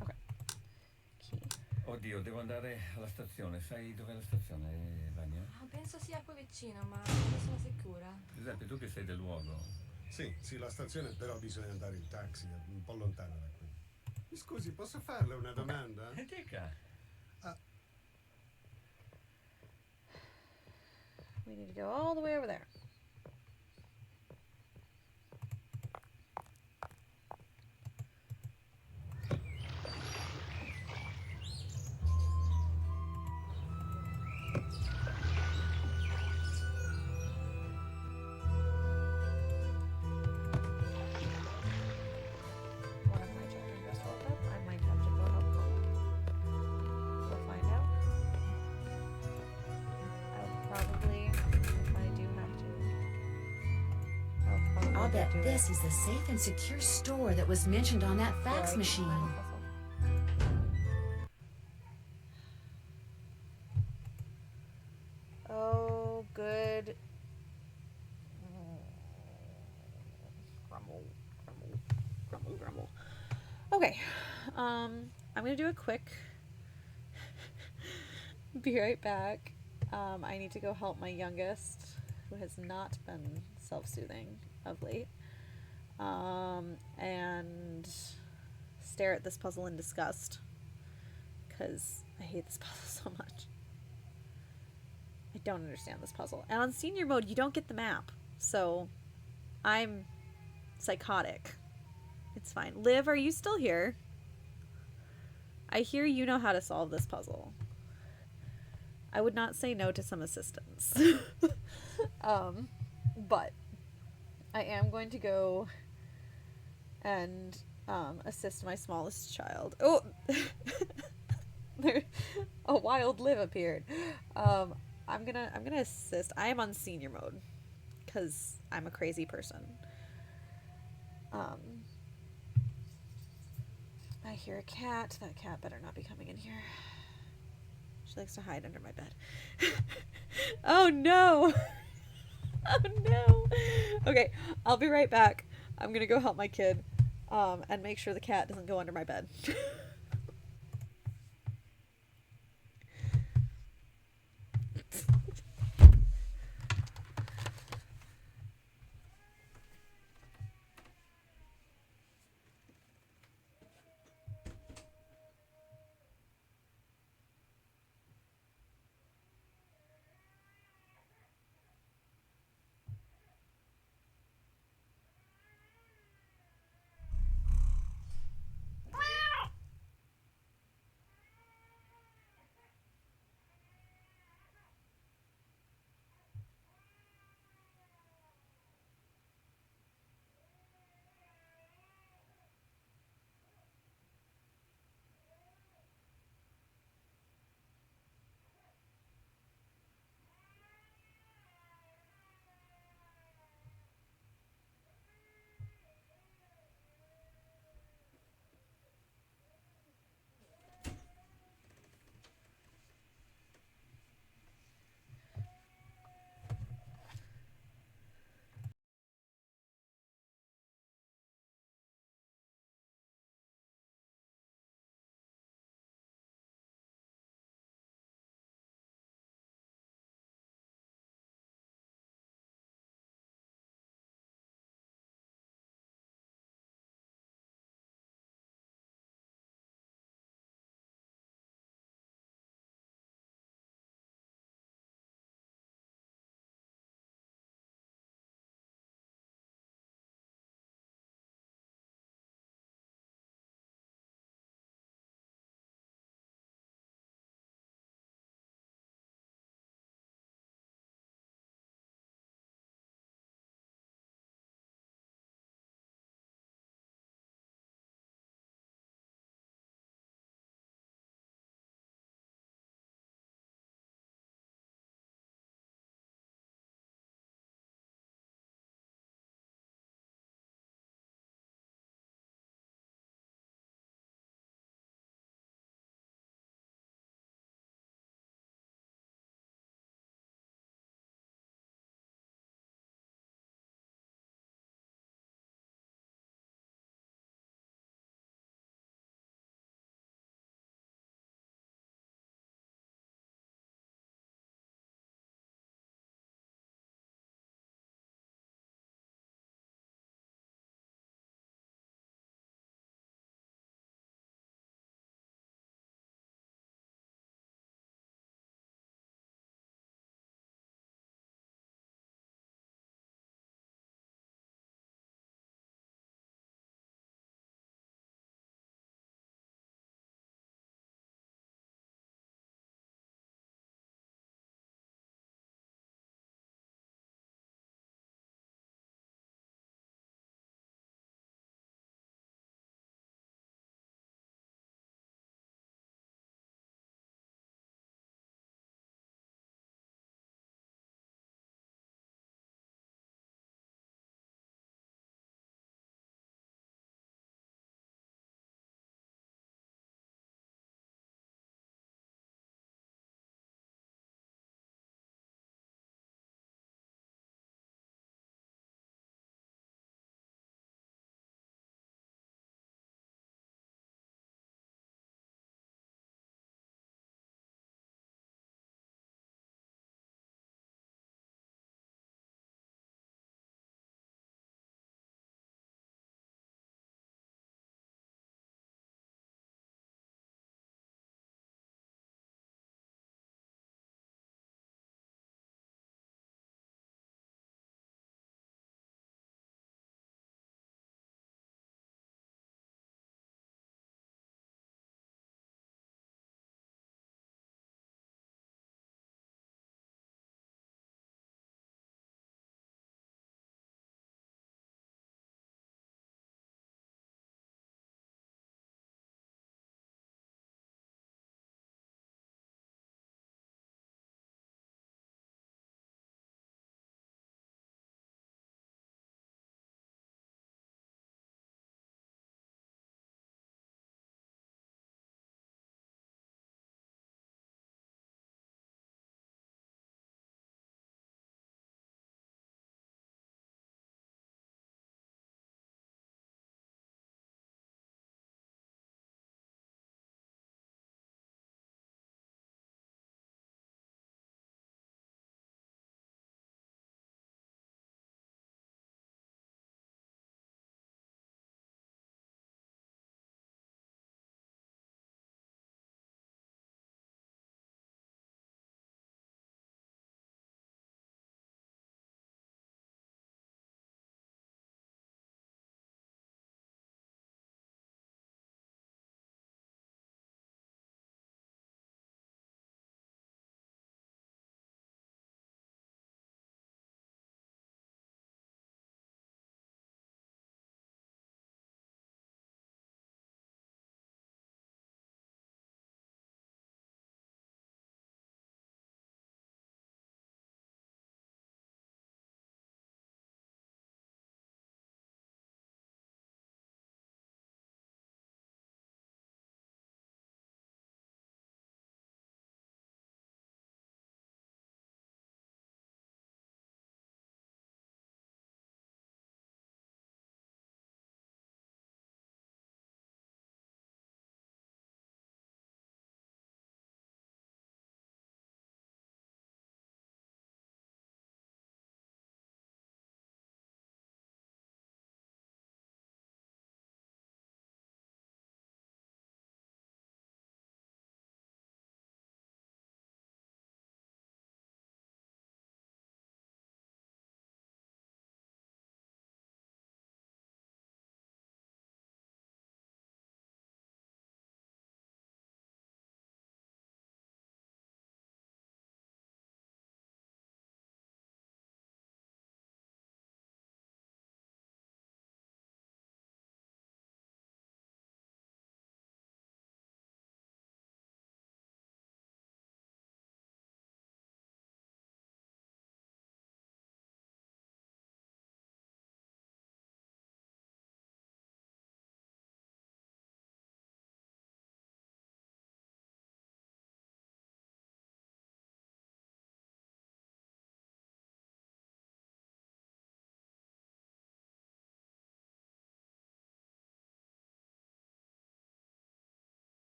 A: Okay. Key.
G: Oddio, devo andare alla stazione. Sai dov'è la stazione, Vania?
D: Penso sia qui vicino, ma non sono sicura.
G: Giuseppe, tu che sei del luogo.
B: Sì, la stazione, però bisogna andare in taxi, è un po' lontana da qui. Mi scusi, posso farle una domanda?
G: Dica.
A: We need to go all the way over there. One of my children just woke up. I might have to go help them. We'll find out. I'll probably, if I do have to, I'll probably
C: I'll bet
A: do
C: this
A: it.
C: is the safe and secure store that was mentioned on that fax
A: Right.
C: machine.
A: Oh, good. Grumble, grumble, grumble, grumble. Okay, I'm gonna do a quick. Be right back. I need to go help my youngest, who has not been self-soothing of late, and stare at this puzzle in disgust, because I hate this puzzle so much. I don't understand this puzzle. And on senior mode, you don't get the map. So, I'm psychotic. It's fine. Liv, are you still here? I hear you know how to solve this puzzle. I would not say no to some assistance. But I am going to go and assist my smallest child. Oh! There, a wild Liv appeared. I'm gonna assist. I am on senior mode. because I'm a crazy person. I hear a cat. That cat better not be coming in here. She likes to hide under my bed. Oh no! Oh no! Okay, I'll be right back. I'm gonna go help my kid, and make sure the cat doesn't go under my bed.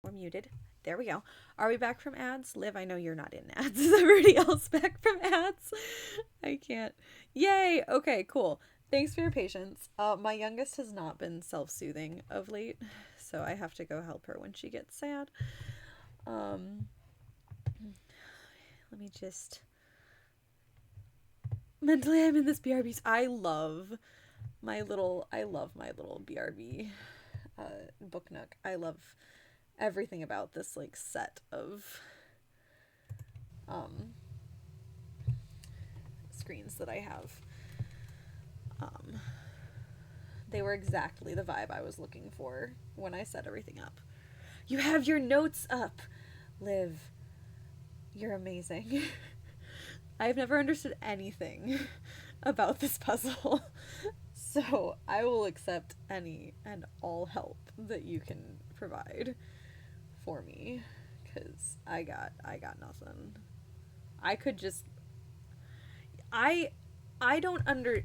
A: We're muted. There we go. Are we back from ads? Liv, I know you're not in ads. Is everybody else back from ads? I can't. Yay! Okay, cool. Thanks for your patience. My youngest has not been self-soothing of late, so I have to go help her when she gets sad. Let me just... Mentally, I'm in this BRB. I love my little BRB book nook. I love everything about this like set of screens that I have. They were exactly the vibe I was looking for when I set everything up. You have your notes up, Liv. You're amazing. I've never understood anything about this puzzle, so I will accept any and all help that you can provide for me, because I got nothing. I could just... I don't under...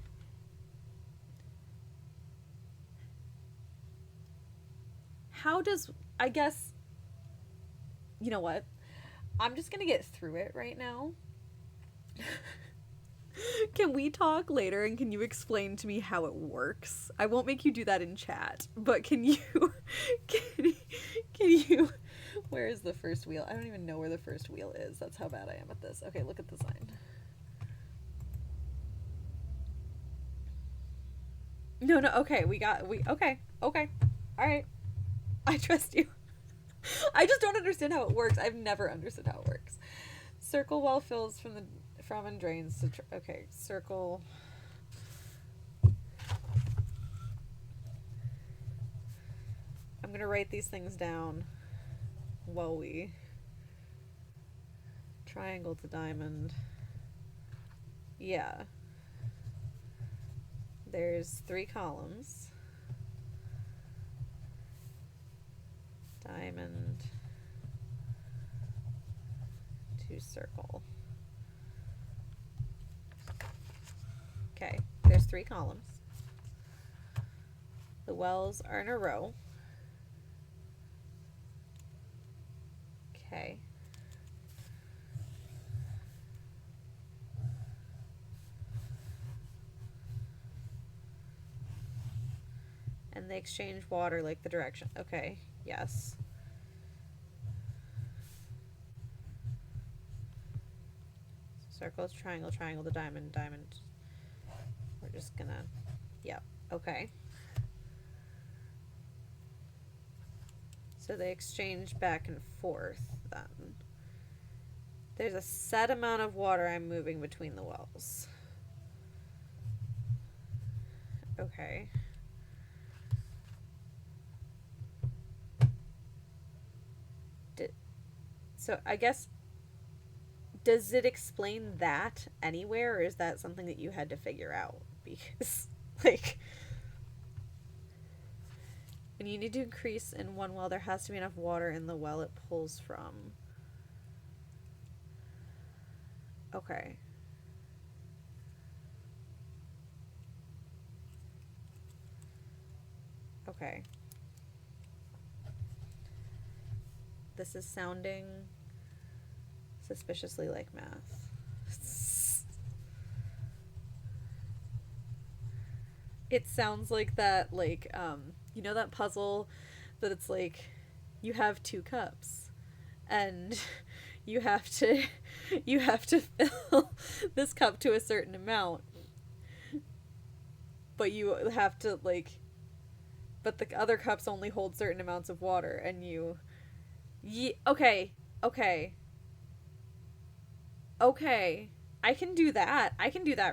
A: How does... I guess... You know what? I'm just gonna get through it right now. Can we talk later and can you explain to me how it works? I won't make you do that in chat, but can you... Can you... Where is the first wheel? I don't even know where the first wheel is. That's how bad I am at this. Okay, look at the sign. No, okay, okay. Alright. I trust you. I just don't understand how it works. I've never understood how it works. Circle well fills from and drains to... okay, circle... I'm gonna write these things down while we... Triangle to diamond. Yeah. There's 3 columns. Diamond to circle. Okay, there's 3 columns. The wells are in a row. Okay. And they exchange water like the direction. Okay, yes. Circles, triangle, triangle, the diamond, diamond. We're just gonna... Yep, okay. So they exchange back and forth then. There's a set amount of water I'm moving between the wells. Okay. So I guess, does it explain that anywhere, or is that something that you had to figure out? Because, like, when you need to increase in one well, there has to be enough water in the well it pulls from. Okay. Okay. This is sounding suspiciously like math. It sounds like that, like, you know that puzzle that it's like, you have 2 cups and you have to fill this cup to a certain amount, but you have to, like, but the other cups only hold certain amounts of water, and you... Okay. I can do that.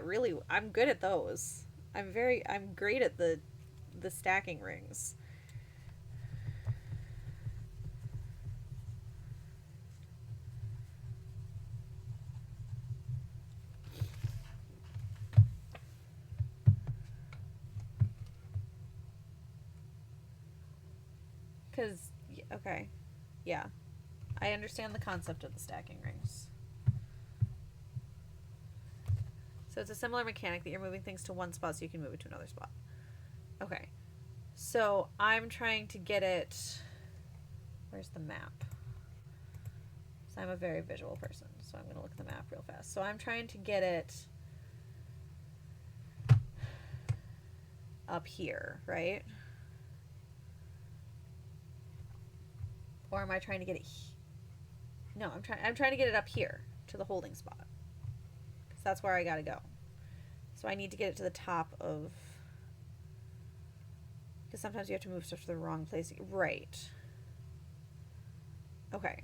A: Really. I'm good at those. I'm great at the stacking rings. Okay. Yeah. I understand the concept of the stacking rings. So it's a similar mechanic that you're moving things to one spot so you can move it to another spot. Okay. So I'm trying to get it Where's the map? So I'm a very visual person, so I'm going to look at the map real fast. So I'm trying to get it up here, right? Or am I trying to get it No, I'm trying to get it up here to the holding spot. Cuz that's where I got to go. So I need to get it to the top of, cuz sometimes you have to move stuff to the wrong place. Right. Okay.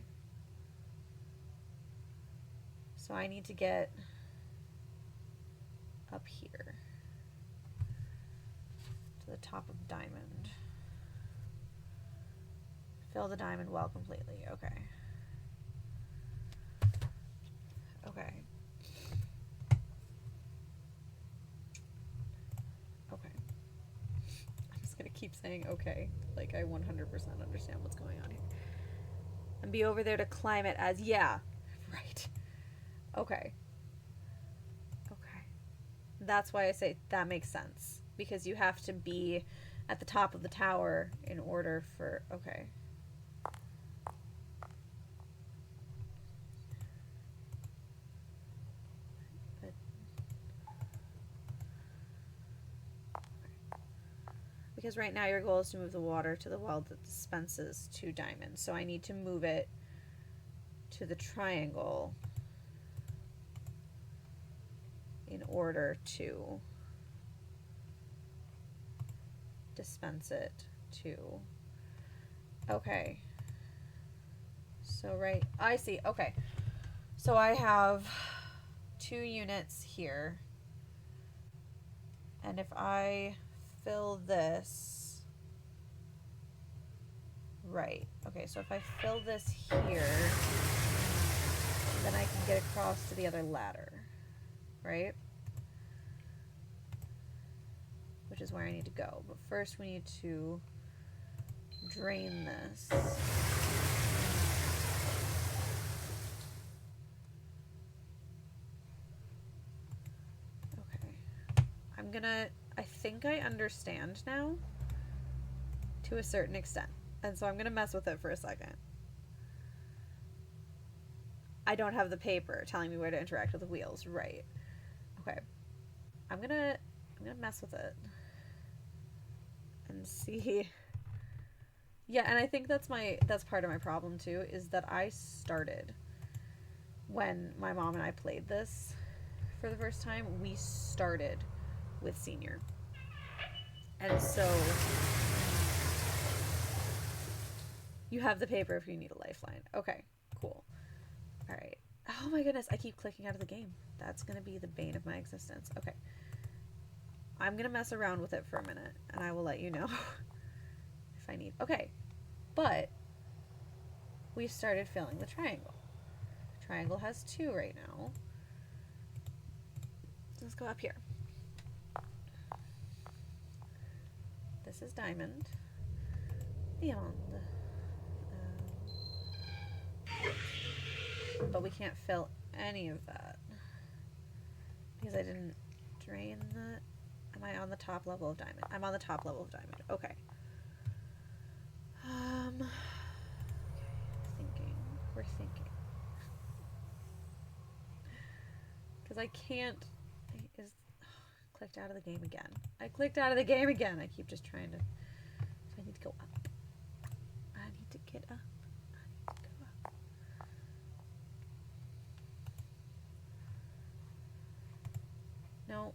A: So I need to get up here to the top of diamond. Fill the diamond well completely. Okay. Okay. Okay. I'm just gonna keep saying okay, like I 100% understand what's going on here. And be over there to climb it as, yeah, right. Okay. Okay. That's why I say that makes sense. Because you have to be at the top of the tower in order for, okay. But, because right now your goal is to move the water to the well that dispenses 2 diamonds. So I need to move it to the triangle in order to dispense it to, okay. So right, I see, okay. So I have 2 units here. And if I fill this, right, okay, so if I fill this here, then I can get across to the other ladder, right? Which is where I need to go. But first we need to drain this. Okay. I think I understand now to a certain extent. And so I'm gonna mess with it for a second. I don't have the paper telling me where to interact with the wheels. Right. Okay. I'm gonna mess with it and see. Yeah, and I think that's part of my problem too, is that I started when my mom and I played this for the first time. We started with senior. And so you have the paper if you need a lifeline. Okay, cool. All right. Oh my goodness, I keep clicking out of the game. That's going to be the bane of my existence. Okay. I'm going to mess around with it for a minute, and I will let you know if I need. Okay. But we started filling the triangle. Triangle has 2 right now. Let's go up here. This is diamond. Beyond. But we can't fill any of that because I didn't drain the. Am I on the top level of diamond? I'm on the top level of diamond. Okay. We're thinking. Because I can't. Clicked out of the game again. I clicked out of the game again. I keep just trying to. So I need to go up. I need to get up. I need to go up. No.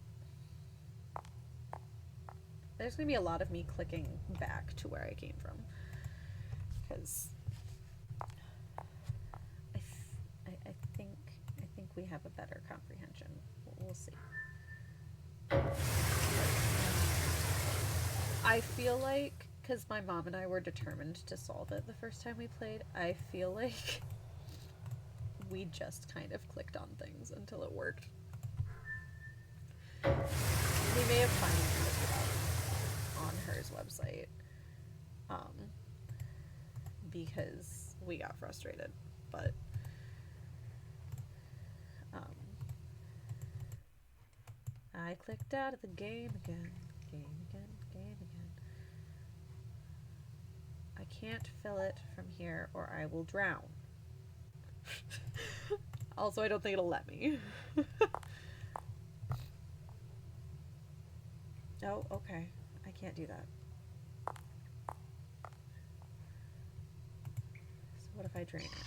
A: There's going to be a lot of me clicking back to where I came from. Because I think we have a better comprehension. We'll see. I feel like, because my mom and I were determined to solve it the first time we played, I feel like we just kind of clicked on things until it worked. We may have finally looked it up on hers website, because we got frustrated, but I clicked out of the game again. I can't fill it from here or I will drown. Also, I don't think it'll let me. Oh, okay. I can't do that. So what if I drain it?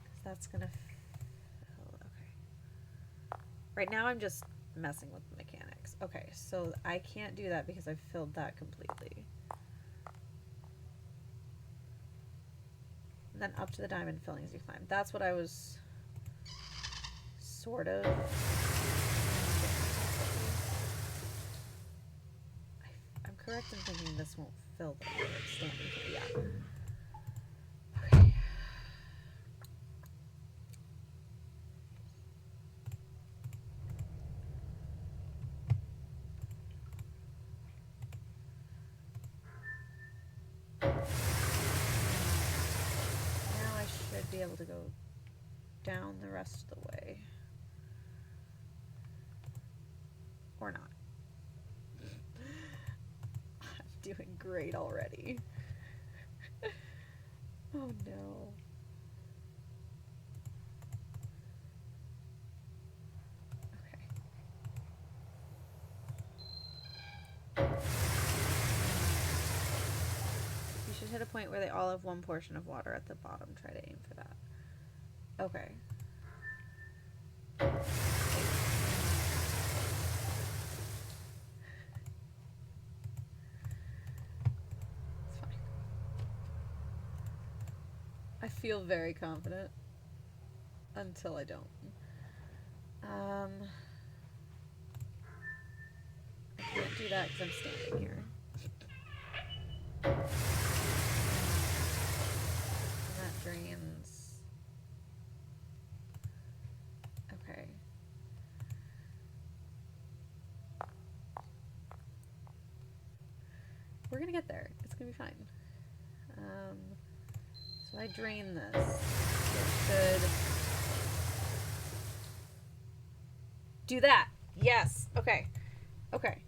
A: 'Cause that's gonna fill. Okay. Right now I'm just messing with the mechanics. Okay, so I can't do that because I've filled that completely. And then up to the diamond filling as you climb. That's what I was sort of I'm correct in thinking this won't fill the way it's standing here. Yeah. Okay. Now I should be able to go down the rest of the way. Or not. I'm doing great already. Oh no. Okay. You should hit a point where they all have one portion of water at the bottom. Try to aim for that. Okay. It's fine. I feel very confident until I don't. I can't do that because I'm standing here. And that drains. Okay. We're gonna get there. It's gonna be fine. So I drain this. It should do that. Yes. Okay. Okay.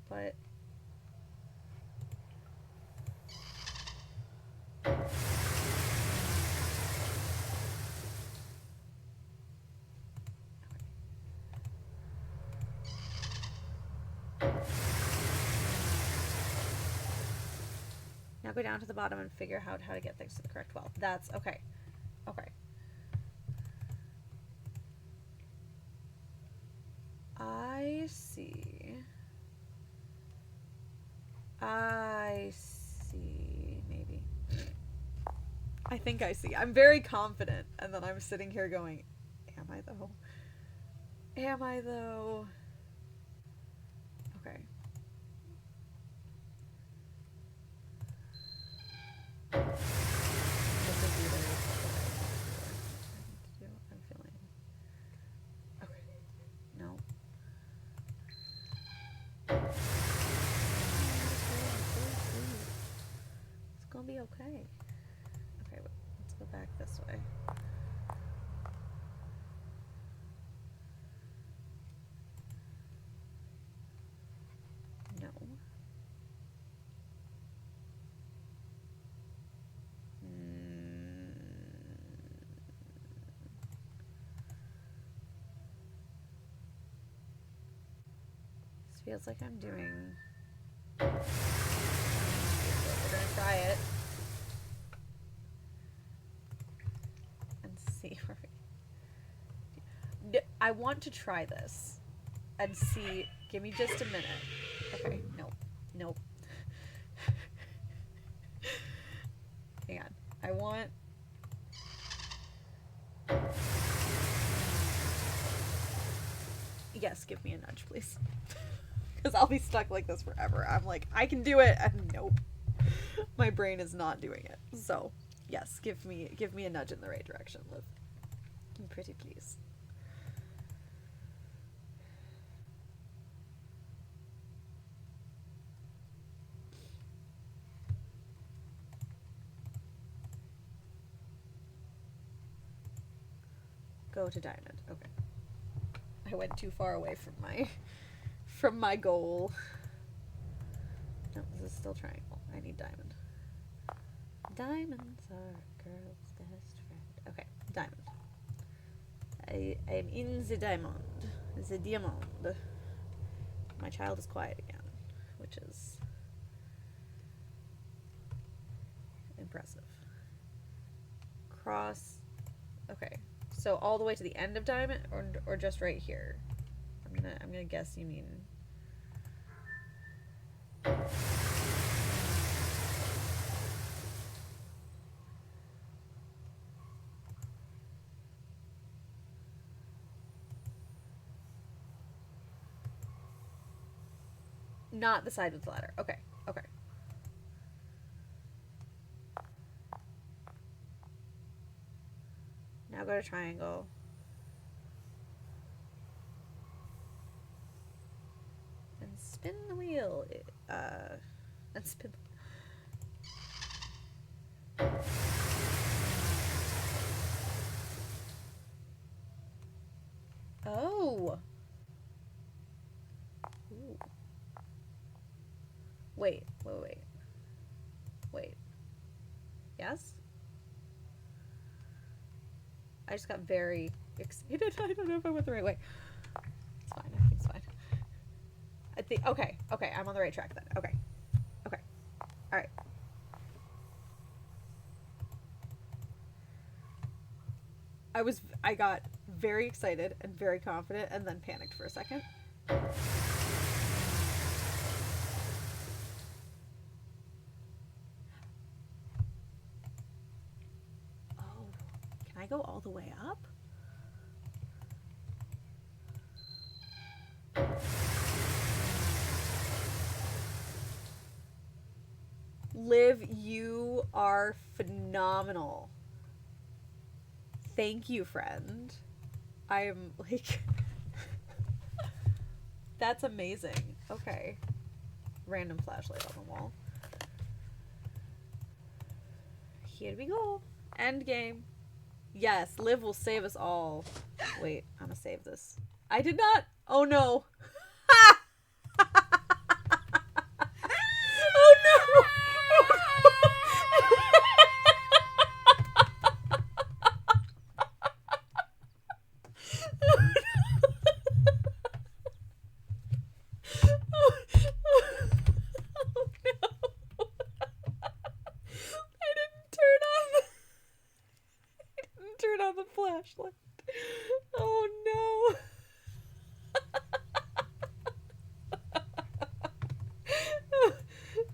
A: But now go down to the bottom and figure out how to get things to the correct well. That's okay. Okay. I see. I see. Maybe. I think I see. I'm very confident. And then I'm sitting here going, am I though? Am I though? Okay. This is either what I need to do. I'm feeling. Okay. No. It's gonna be okay. Okay, wait. Let's go back this way. No. This feels like I'm doing. We're gonna try it and see where we. I want to try this and see. Give me just a minute. Okay. Nope. Nope. Hang on. I want. Yes, give me a nudge, please. Because I'll be stuck like this forever. I'm like, I can do it, and nope. My brain is not doing it. So, yes, give me a nudge in the right direction, Liv. Pretty please. Go to diamond. Okay. I went too far away from my goal. No, this is still triangle. I need diamond. Diamonds are a girl's best friend. Okay, diamond. I'm in the diamond. The diamond. My child is quiet again, which is impressive. Cross. Okay, so all the way to the end of diamond, or just right here. I'm gonna guess you mean. Not the side with the ladder. Okay, okay. Now go to triangle. And spin the wheel. And spin. Oh. Ooh. Wait. Yes? I just got very excited. I don't know if I went the right way. It's fine. I think it's fine. I think, okay. I'm on the right track then. Okay. All right. I got very excited and very confident and then panicked for a second. Can I go all the way up? Liv, you are phenomenal. Thank you, friend. I'm like... That's amazing. Okay. Random flashlight on the wall. Here we go. End game. Yes, Liv will save us all. Wait, I'm gonna save this. I did not. Oh no. Oh no. Turn on the flashlight. Oh no.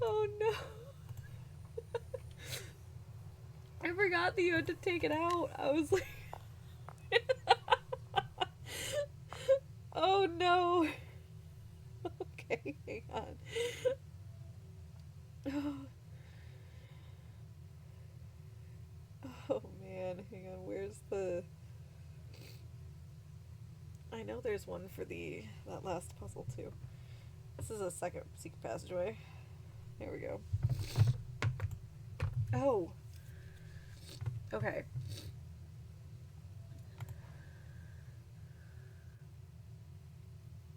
A: Oh no. I forgot that you had to take it out. I was like oh no. Okay, hang on. Oh man, hang on, where's the... I know there's one for that last puzzle too. This is a second secret passageway. There we go. Oh. Okay.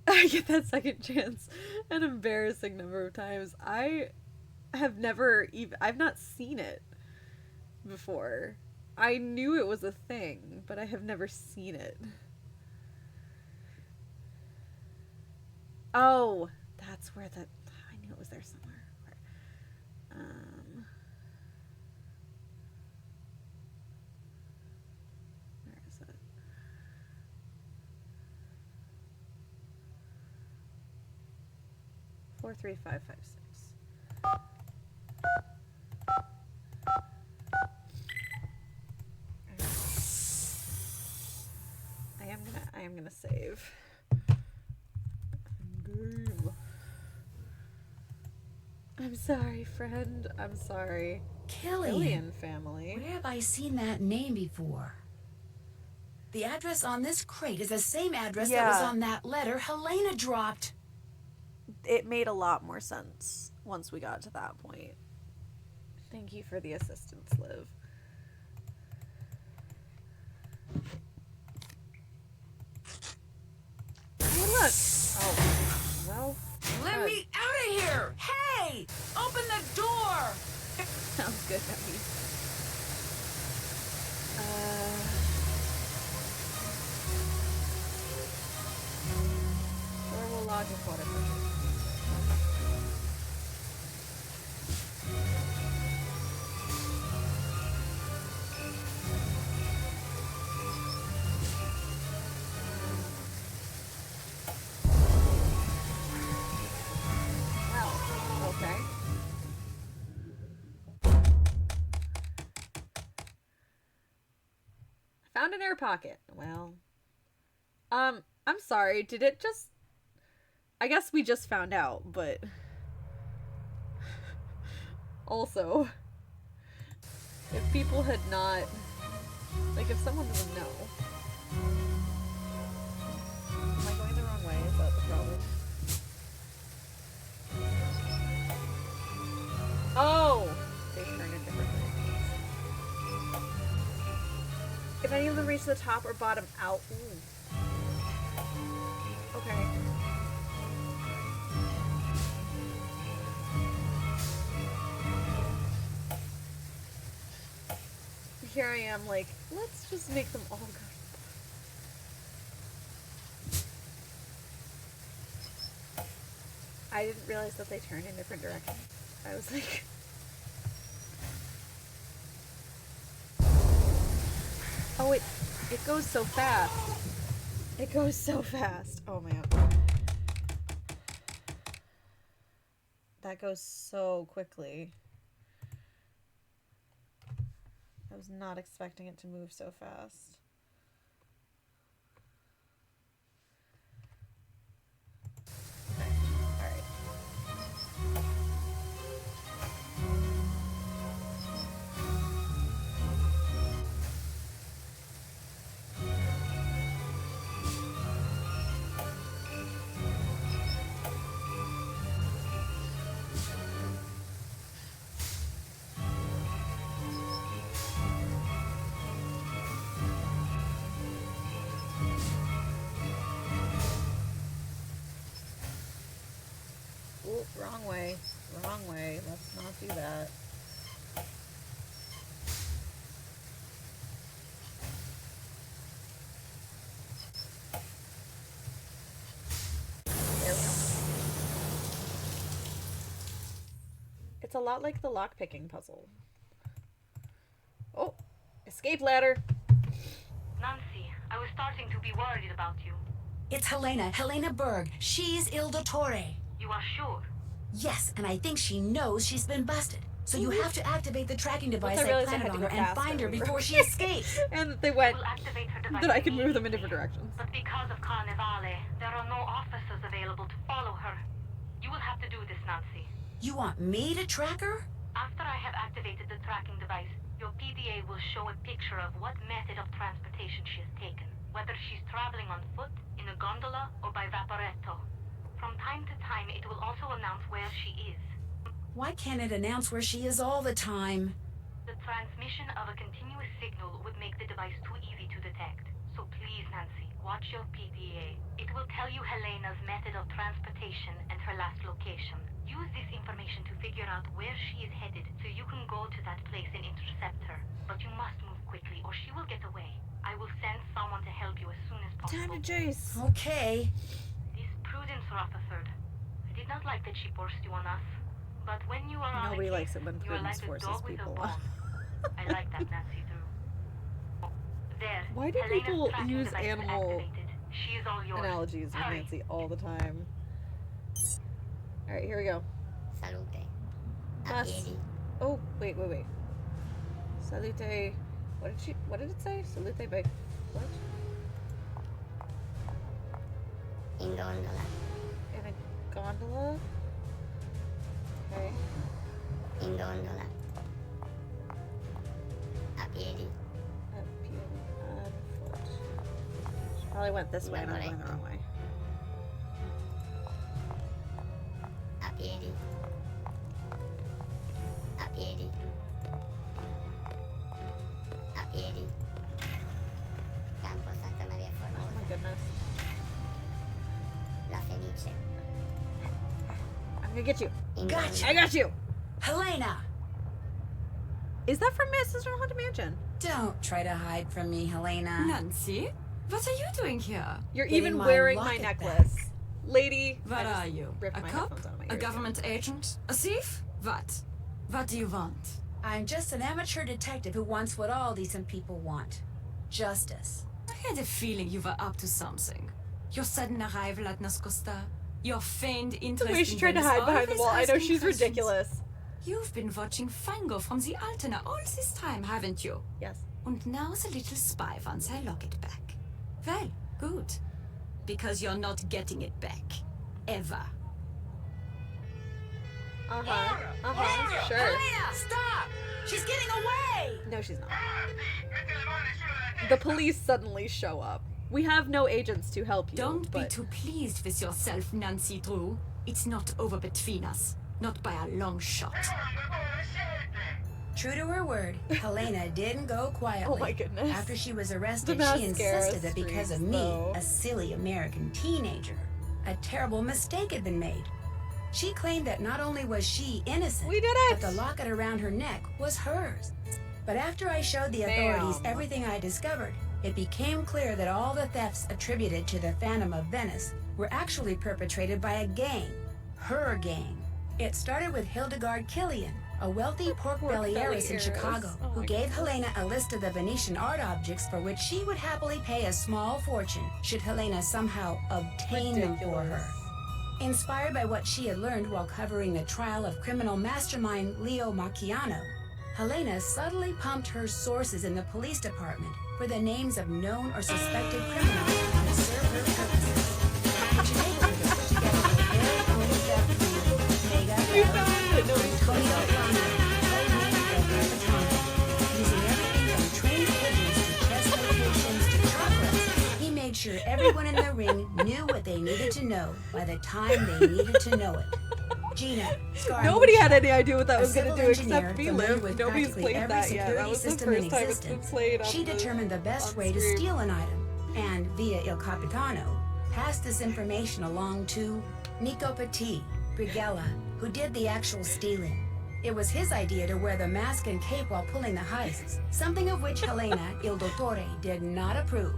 A: I get that second chance an embarrassing number of times. I have never even... I've not seen it before. I knew it was a thing, but I have never seen it. Oh, that's where I knew it was there somewhere. Where is it? Four, 3, 5, 5, 6. I am gonna save. I'm sorry, friend. I'm sorry.
C: Killian
A: family.
C: Where have I seen that name before? The address on this crate is the same address that was on that letter Helena dropped.
A: It made a lot more sense once we got to that point. Thank you for the assistance, Liv. on. Oh, well.
C: Let
A: good.
C: me out of here! Hey! Open the door!
A: Sounds good, Debbie. Or we'll log with whatever. Well, okay. Found an air pocket. Well, I'm sorry. Did it just? I guess we just found out, but also, if people had not, like, if someone doesn't know, am I going the wrong way? Is that the problem? Oh, they turn in different ways. If any of them reach the top or bottom out. Ooh. Okay. Here I am, like, let's just make them all go. I didn't realize that they turned in different directions. I was like... Oh, it goes so fast. It goes so fast. Oh, man. That goes so quickly. I was not expecting it to move so fast. Okay. All right. Ooh, wrong way. Wrong way. Let's not do that. There we go. It's a lot like the lockpicking puzzle. Oh! Escape ladder!
F: Nancy, I was starting to be worried about you.
C: It's Helena Berg. She's Il Dottore.
F: You are sure?
C: Yes, and I think she knows she's been busted. So you have to activate the tracking device
A: I
C: I
A: realized I
C: planted
A: had to
C: on
A: go
C: her and
A: faster.
C: find her before she escapes.
A: And that they went,
F: We'll activate her device
A: that I could move them in
F: immediately.
A: different directions.
F: But because of Carnevale, there are no officers available to follow her. You will have to do this, Nancy.
C: You want me to track her?
F: After I have activated the tracking device, your PDA will show a picture of what method of transportation she has taken. Whether she's traveling on foot, in a gondola, or by vaporetto. From time to time, it will also announce where she is.
C: Why can't it announce where she is all the time?
F: The transmission of a continuous signal would make the device too easy to detect. So please, Nancy, watch your PDA. It will tell you Helena's method of transportation and her last location. Use this information to figure out where she is headed so you can go to that place and intercept her. But you must move quickly or she will get away. I will send someone to help you as soon as possible.
A: Time to chase!
C: Okay.
F: This Prudence Rutherford. I did not like that she forced you on us. But when you are on
A: Nobody
F: a
A: likes
F: case,
A: it when
F: you are
A: Prudence
F: like a
A: forces
F: dog with a
A: people
F: bone.
A: on.
F: I like that, Nancy Drew. There.
A: Why do
F: Helena's
A: people
F: tracking
A: use
F: device is
A: animal
F: activated. She is all yours.
A: analogies with
F: Hurry.
A: Nancy all the time? Alright, here we go.
J: Salute. A
A: Bus.
J: piedi.
A: Oh, wait. Salute. What did it say? Salute by what?
J: In gondola.
A: In a gondola? Okay.
J: In gondola. A piedi.
A: On foot. She probably went this way and I'm going the wrong way.
J: A piedi. A piedi. A piedi. Campo Santa Maria
A: Oh
J: Formosa.
A: my goodness. I get you.
C: Gotcha.
A: I got you.
C: Helena!
A: Is that from Mrs. Haunted Mansion?
C: Don't try to hide from me, Helena.
D: Nancy, what are you doing here?
A: You're
C: Getting
A: even
C: my
A: wearing my
C: locket
A: necklace.
C: back.
A: Lady,
D: What
A: I just
D: are you?
A: ripped
D: A
A: my
D: cop?
A: headphones out of my
D: A
A: ears.
D: government agent? A thief? What? What do you want?
C: I'm just an amateur detective who wants what all decent people want. Justice.
D: I had a feeling you were up to something. Your sudden arrival at Nascosta, your feigned interest
A: The way she
D: in
A: tried to
D: Venice,
A: hide behind the
D: always
A: wall. I know
D: asking
A: she's
D: questions.
A: ridiculous.
D: You've been watching Fango from the Altena all this time, haven't you?
A: Yes.
D: And now the little spy wants her locket back. Well, good. Because you're not getting it back. Ever.
A: Sure.
C: Helena, stop! She's getting away!
A: No, she's not. The police suddenly show up. We have no agents to help you.
D: Don't be
A: but
D: too pleased with yourself, Nancy Drew. It's not over between us. Not by a long shot.
C: True to her word, Helena didn't go quietly.
A: Oh my goodness.
C: After she was arrested,
A: The
C: she
A: mascara
C: insisted that because of
A: streaks,
C: me,
A: though.
C: a silly American teenager, a terrible mistake had been made. She claimed that not only was she innocent,
A: We did it!
C: but the locket around her neck was hers. But after I showed the authorities
A: Bam.
C: everything I discovered, it became clear that all the thefts attributed to the Phantom of Venice were actually perpetrated by a gang. Her gang. It started with Hildegard Killian, a wealthy pork belly
A: belly
C: heiress in
A: heiress.
C: Chicago,
A: Oh
C: who
A: my
C: gave Helena a list of the Venetian art objects for which she would happily pay a small fortune should Helena somehow obtain them for her. Inspired by what she had learned while covering the trial of criminal mastermind Leo Macchiano, Helena subtly pumped her sources in the police department for the names of known or suspected criminals to serve her purposes, which enabled her to put together her very own theft team, Mega Antonio Rana, codenamed El Capitano. Using everything from trained pigeons to chess locations to chocolates, he made sure everyone in the ring knew what they needed to know by the time they needed to know it. Gina,
A: Nobody had any idea what that
C: a
A: was going
C: civil
A: to do
C: engineer
A: except be
C: familiar
A: live.
C: with
A: Nobody's
C: practically
A: played
C: every
A: that yet. That
C: security
A: was the
C: system in
A: first time it's been
C: existence,
A: played on
C: she
A: the-
C: determined the best
A: on
C: way to
A: screen.
C: steal an item, and via Il Capitano, passed this information along to Nico Petit, Brigella, who did the actual stealing. It was his idea to wear the mask and cape while pulling the heists, something of which Helena, Il Dottore, did not approve.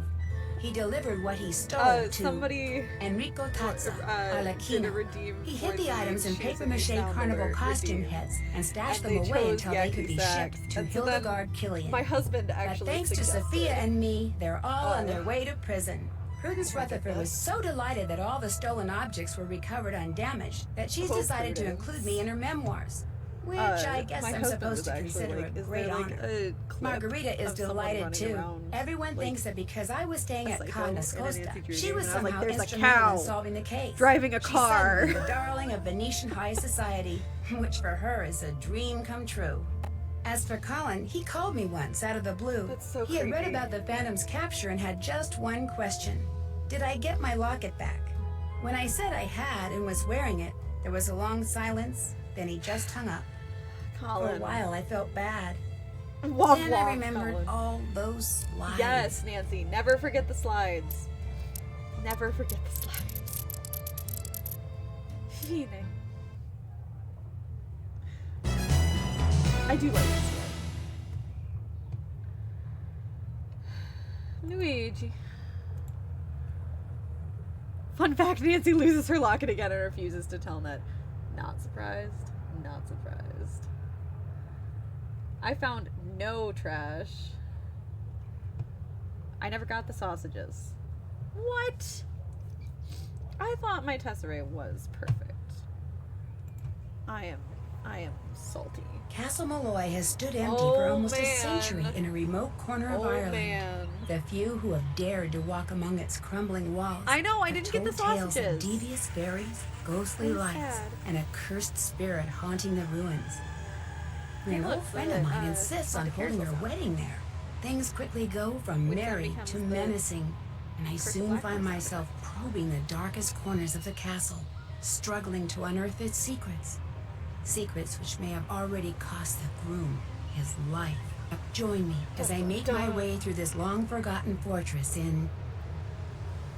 C: He delivered what he stole to
A: somebody
C: Enrico Tazza,
A: did a
C: Arlecchino.
A: redeem
C: He
A: for
C: hid the
A: the
C: items in
A: Choose a
C: papier-mâché
A: Sound
C: carnival
A: Alert
C: costume
A: redeem.
C: heads and stashed
A: And
C: them
A: they
C: away
A: chose
C: until they could be
A: Yakky
C: shipped to
A: Sax. And so then
C: Hildegard Killian.
A: My husband
C: But
A: actually
C: thanks to
A: suggested-
C: Sophia and me, they're all on their way to prison. Prudence Rutherford was so delighted that all the stolen objects were recovered undamaged that she's
A: Oh,
C: decided to
A: Prudence.
C: include me in her memoirs, which I guess
A: my
C: I'm
A: husband
C: supposed
A: was
C: to
A: actually
C: consider
A: like,
C: a
A: is
C: great
A: there, like,
C: honor.
A: a clip
C: Margarita is
A: of someone
C: delighted
A: running
C: too.
A: around,
C: Everyone
A: like,
C: thinks that because I was staying
A: a
C: at
A: psycho
C: Ca
A: in an
C: Nascosta,
A: Nancy Drew
C: she
A: game,
C: was
A: and I was like,
C: somehow
A: there's a
C: instrumental
A: cow
C: in solving the case.
A: driving a
C: She's
A: car.
C: suddenly the darling of Venetian high society, which for her is a dream come true. As for Colin, he called me once out of the blue.
A: That's so
C: he had read
A: creepy.
C: about the Phantom's capture and had just one question. Did I get my locket back? When I said I had and was wearing it, there was a long silence, then he just hung up. For a
A: Colin.
C: while, I felt bad.
A: Womp
C: Then I
A: womp,
C: remembered
A: Colin.
C: all those slides.
A: Yes, Nancy. Never forget the slides. Never forget the slides. Fine. I do like this one. Luigi. Fun fact, Nancy loses her locket again and refuses to tell Ned. Not surprised. Not surprised. I found no trash. I never got the sausages. What? I thought my tesseract was perfect. I am salty.
C: Castle Malloy has stood empty
A: Oh,
C: for almost a
A: man.
C: century in a remote corner of
A: Oh,
C: Ireland.
A: man.
C: The few who have dared to walk among its crumbling walls.
A: I know, I
C: have
A: didn't get the
C: told tales of
A: sausages.
C: devious fairies, ghostly
A: I'm
C: lights,
A: sad.
C: and a cursed spirit haunting the ruins.
A: Hey,
C: An
A: look,
C: old friend
A: the,
C: of mine insists on
A: the
C: holding her
A: carousel sound.
C: wedding there. Things quickly go from
A: Which then
C: merry
A: becomes
C: to
A: the
C: menacing, and I
A: Curse of
C: soon
A: Blackmoor
C: find
A: sound.
C: myself probing the darkest corners of the castle, struggling to unearth its secrets. Secrets which may have already cost the groom his life. Join me as I make my way through this long-forgotten fortress in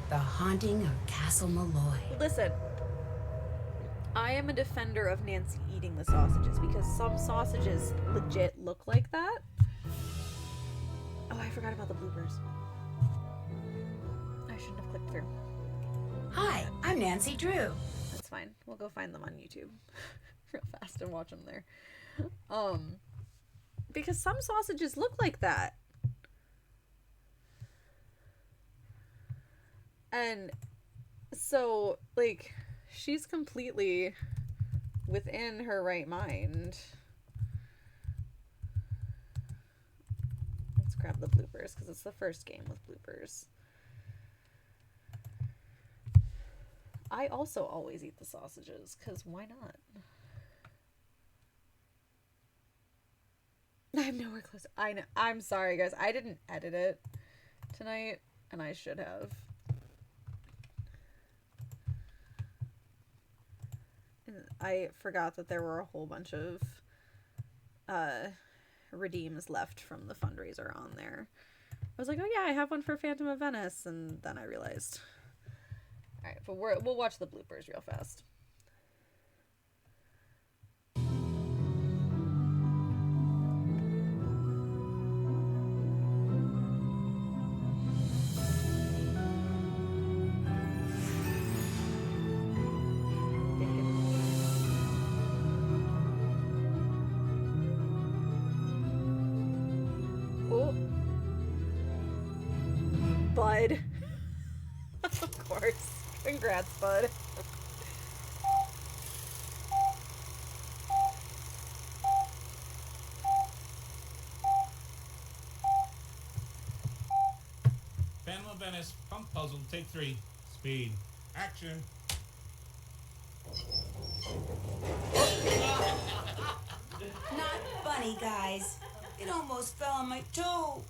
C: The Haunting of Castle Malloy.
A: Listen, I am a defender of Nancy eating the sausages because some sausages legit look like that. Oh, I forgot about the bloopers. I shouldn't have clicked through.
C: Hi, I'm Nancy Drew.
A: That's fine. We'll go find them on YouTube real fast and watch them there. Because some sausages look like that. And so, like, she's completely within her right mind. Let's grab the bloopers because it's the first game with bloopers. I also always eat the sausages because why not? I'm nowhere close. I know. I'm sorry, guys. I didn't edit it tonight, and I should have. I forgot that there were a whole bunch of redeems left from the fundraiser on there. I was like, oh yeah, I have one for Phantom of Venice, and then I realized. Alright, but we'll watch the bloopers real fast. Bud. Of course. Congrats, Bud.
K: Phantom of Venice, pump puzzle, take 3. Speed. Action.
C: Not funny, guys. It almost fell on my toe.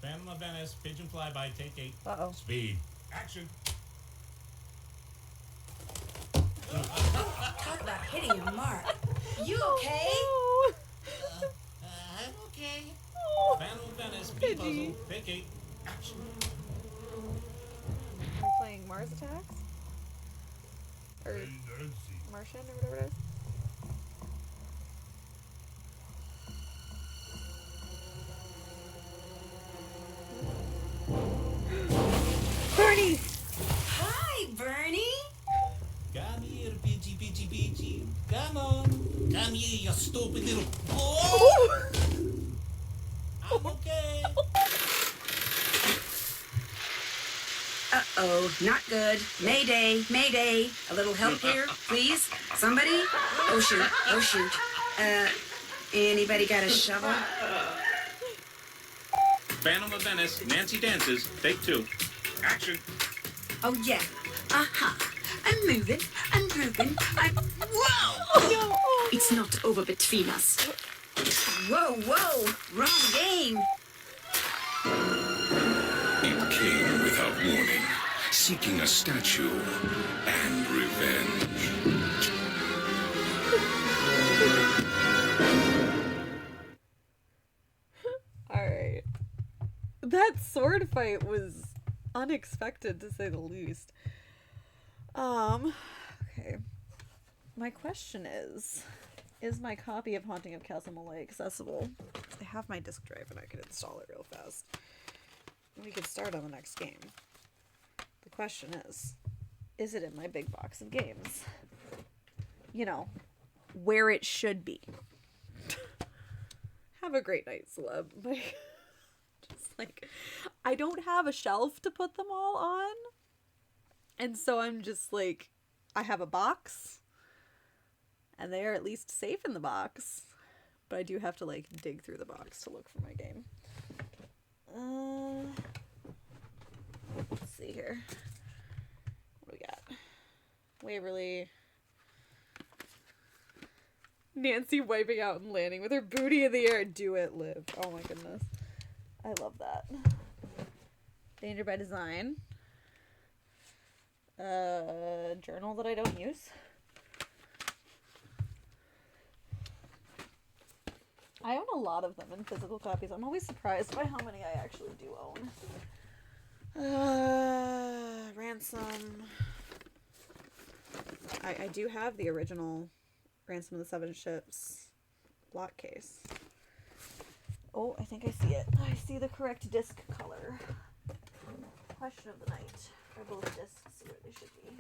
K: Phantom of Venice, pigeon flyby, take 8.
A: Uh-oh.
K: Speed. Action.
C: Talk about hitting your mark. You okay?
K: I'm okay. Phantom of Venice, speed puzzle, take 8. Action.
A: Are we playing Mars Attacks? Or Martian or whatever it is? Bernie!
C: Hi, Bernie.
K: Come here, Pidgey. Come on. Come here, you stupid little... Oh! I'm okay.
C: Uh-oh, not good. Mayday, mayday. A little help here, please? Somebody? Oh, shoot. Anybody got a shovel?
K: Phantom of Venice, Nancy dances, take 2. Action.
C: Oh, yeah. Uh-huh. I'm moving. I'm grooving. Whoa!
D: It's not over between us.
C: Whoa. Wrong game.
L: It came without warning, seeking a statue and revenge.
A: Alright. That sword fight was unexpected, to say the least. Okay. My question is my copy of Haunting of Castle Malay accessible? I have my disk drive and I could install it real fast. We could start on the next game. The question is it in my big box of games? You know, where it should be. Have a great night, celeb. Like, I don't have a shelf to put them all on. And so I'm just like, I have a box. And they are at least safe in the box. But I do have to, like, dig through the box to look for my game. Let's see here. What do we got? Waverly. Nancy wiping out and landing with her booty in the air. Do it, Liv. Oh my goodness. I love that. Danger by Design. Journal that I don't use. I own a lot of them in physical copies. I'm always surprised by how many I actually do own. Ransom. I do have the original Ransom of the Seven Ships block case. Oh, I think I see it. I see the correct disc color. Question of the night. Are both discs where they should be?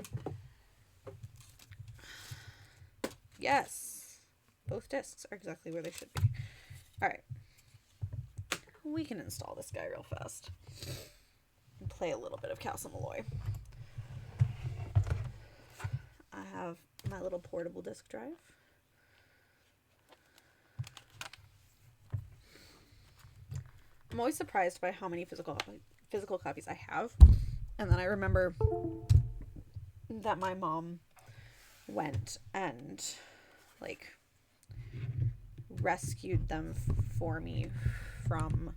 A: Yes. Both discs are exactly where they should be. Alright. We can install this guy real fast. And play a little bit of Castle Malloy. I have my little portable disk drive. I'm always surprised by how many physical copies I have. And then I remember that my mom went and like rescued them for me from,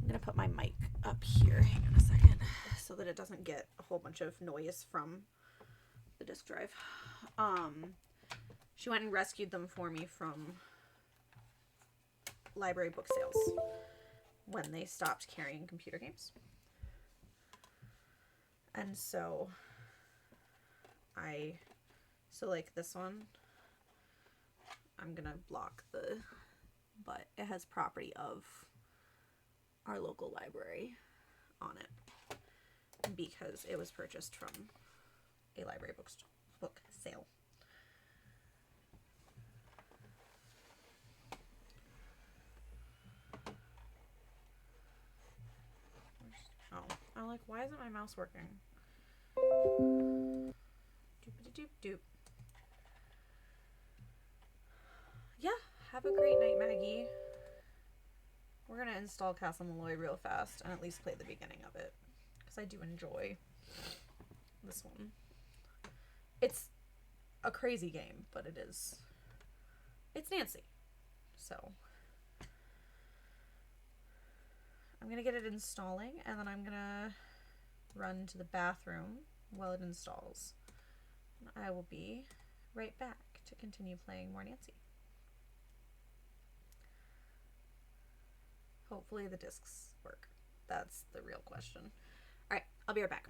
A: I'm gonna put my mic up here, hang on a second, so that it doesn't get a whole bunch of noise from the disk drive. She went and rescued them for me from library book sales when they stopped carrying computer games. And so like this one, I'm gonna block but it has property of our local library on it because it was purchased from a library book sale. Oh, I'm like, why isn't my mouse working? Doop-a-doop-doop. Yeah, have a great night, Maggie. We're gonna install Castle Malloy real fast and at least play the beginning of it because I do enjoy this one. It's a crazy game, but it's Nancy. So I'm gonna get it installing and then I'm gonna run to the bathroom while it installs. And I will be right back to continue playing more Nancy. Hopefully the discs work. That's the real question. Alright, I'll be right back.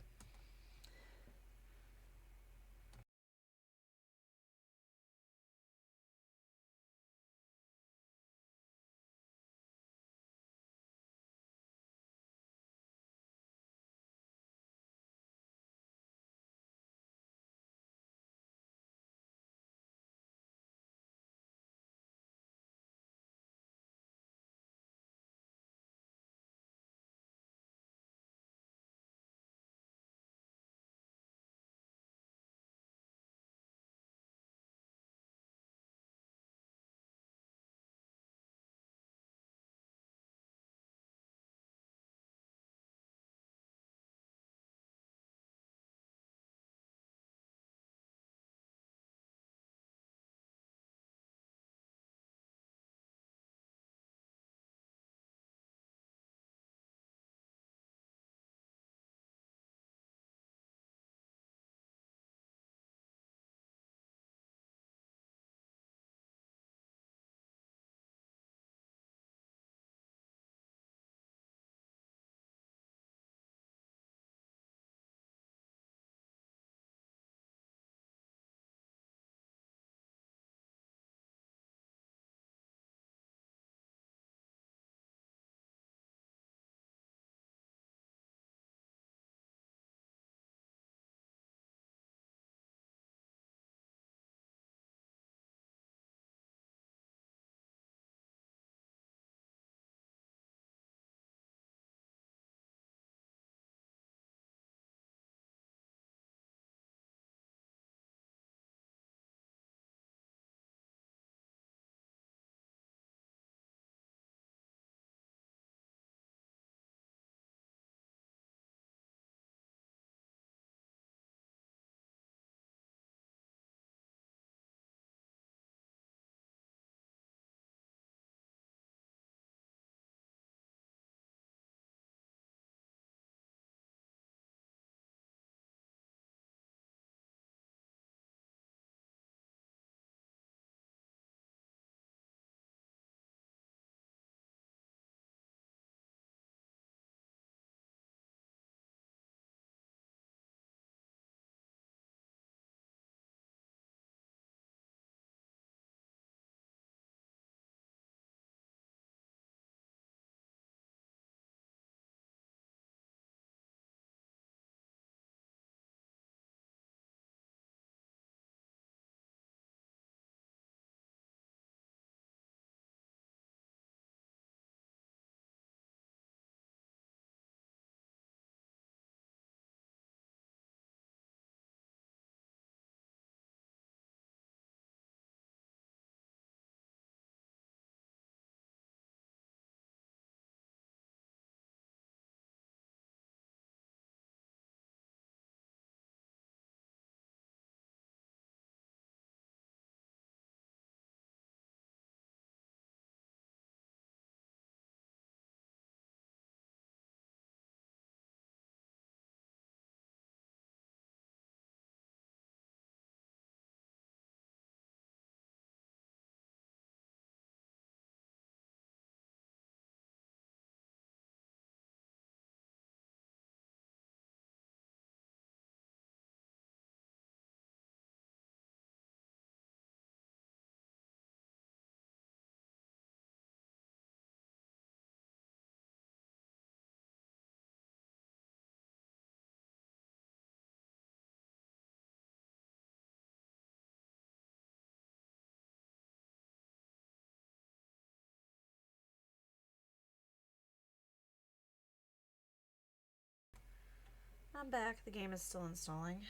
A: I'm back. The game is still installing.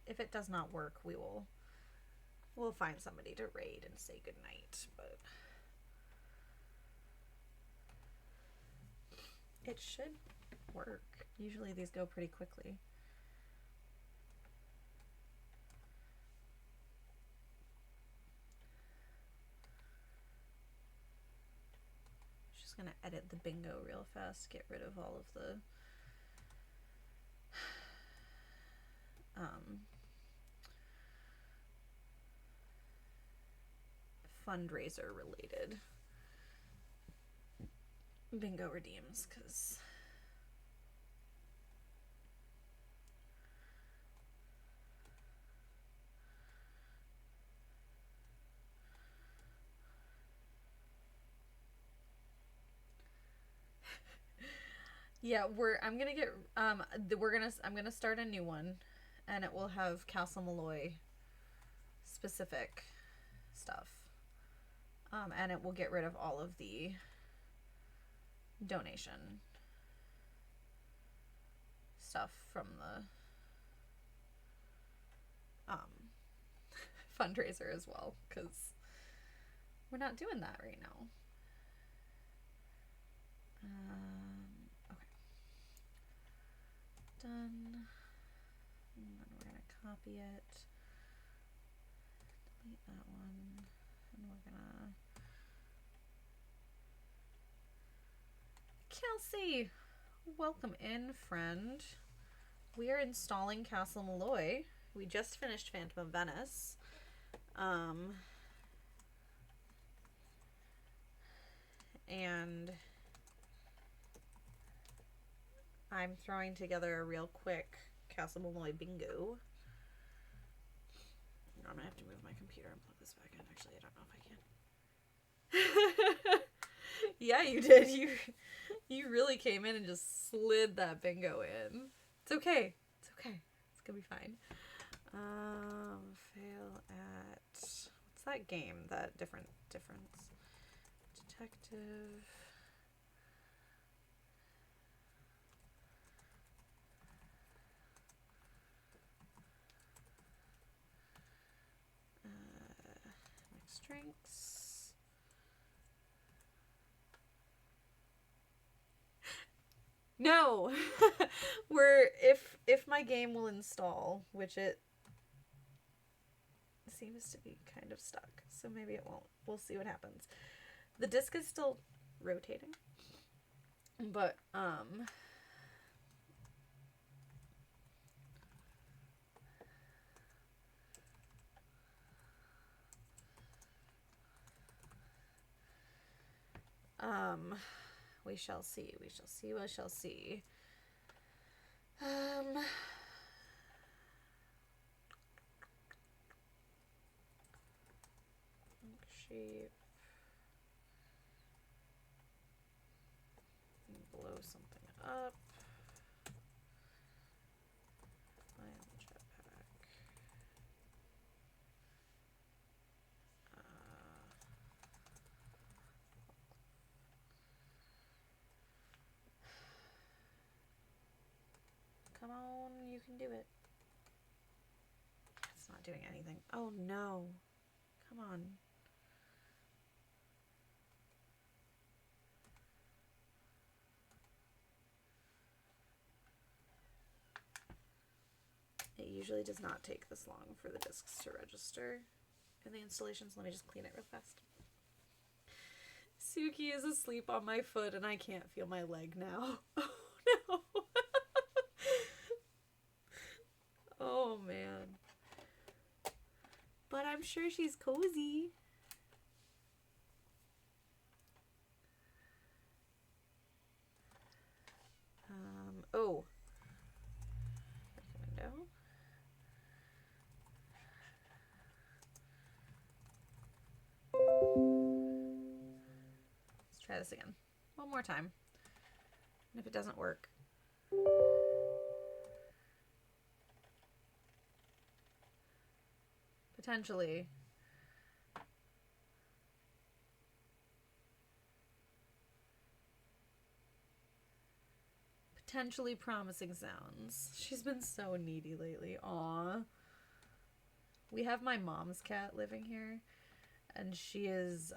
A: If it does not work, we'll find somebody to raid and say goodnight, but it should work. Usually these go pretty quickly. Just gonna edit the bingo real fast, get rid of all of the fundraiser related bingo redeems, because yeah, I'm gonna start a new one, and it will have Castle Malloy specific stuff. And it will get rid of all of the donation stuff from the fundraiser as well, because we're not doing that right now. Okay. Done. And then we're going to copy it. Delete that one. And we're going to... Kelsey! Welcome in, friend. We are installing Castle Malloy. We just finished Phantom of Venice. And I'm throwing together a real quick Castle Malloy bingo. I'm gonna have to move my computer and plug this back in. Actually, I don't know if I can. Yeah, you did. You really came in and just slid that bingo in. It's okay. It's okay. It's gonna be fine. Fail at... What's that game? That difference. Detective... mixed drinks. No! If my game will install, which it seems to be kind of stuck, so maybe it won't. We'll see what happens. The disc is still rotating, but we shall see. We shall see. We shall see. Shape. Blow something up. File jetpack. Come on, you can do it. It's not doing anything. Oh no. Come on. It usually does not take this long for the discs to register in the installations. Let me just clean it real fast. Suki is asleep on my foot and I can't feel my leg now. Oh no. Oh man. But I'm sure she's cozy. Oh. Window. Let's try this again. One more time. And if it doesn't work, potentially potentially promising sounds. She's been so needy lately. Aw. We have my mom's cat living here, and she is,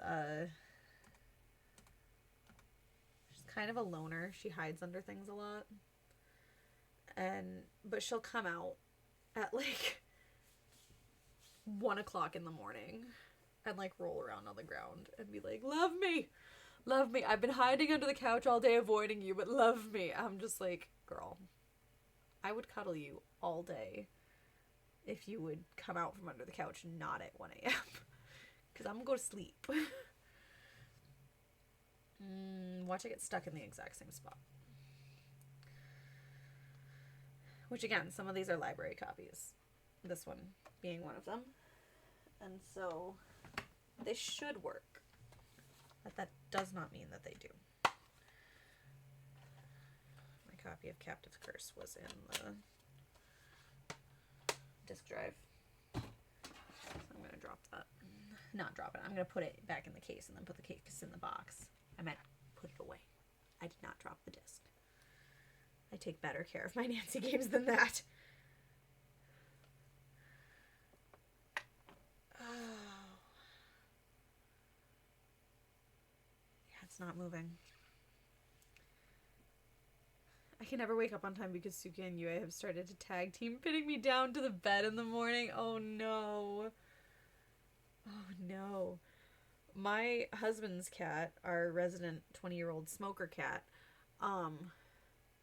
A: she's kind of a loner. She hides under things a lot. But she'll come out at, like, 1 o'clock in the morning and, like, roll around on the ground and be like, love me! Love me. I've been hiding under the couch all day avoiding you, but love me. I'm just like, girl, I would cuddle you all day if you would come out from under the couch not at 1 a.m. Because I'm going to go to sleep. Watch it get stuck in the exact same spot. Which, again, some of these are library copies. This one being one of them. And so they should work. But that does not mean that they do. My copy of Captive's Curse was in the disk drive. So I'm going to drop that. Not drop it. I'm going to put it back in the case and then put the case in the box. I meant put it away. I did not drop the disc. I take better care of my Nancy games than that. It's not moving. I can never wake up on time because Suki and Yue have started to tag team, pinning me down to the bed in the morning. Oh no. Oh no. My husband's cat, our resident 20-year-old smoker cat,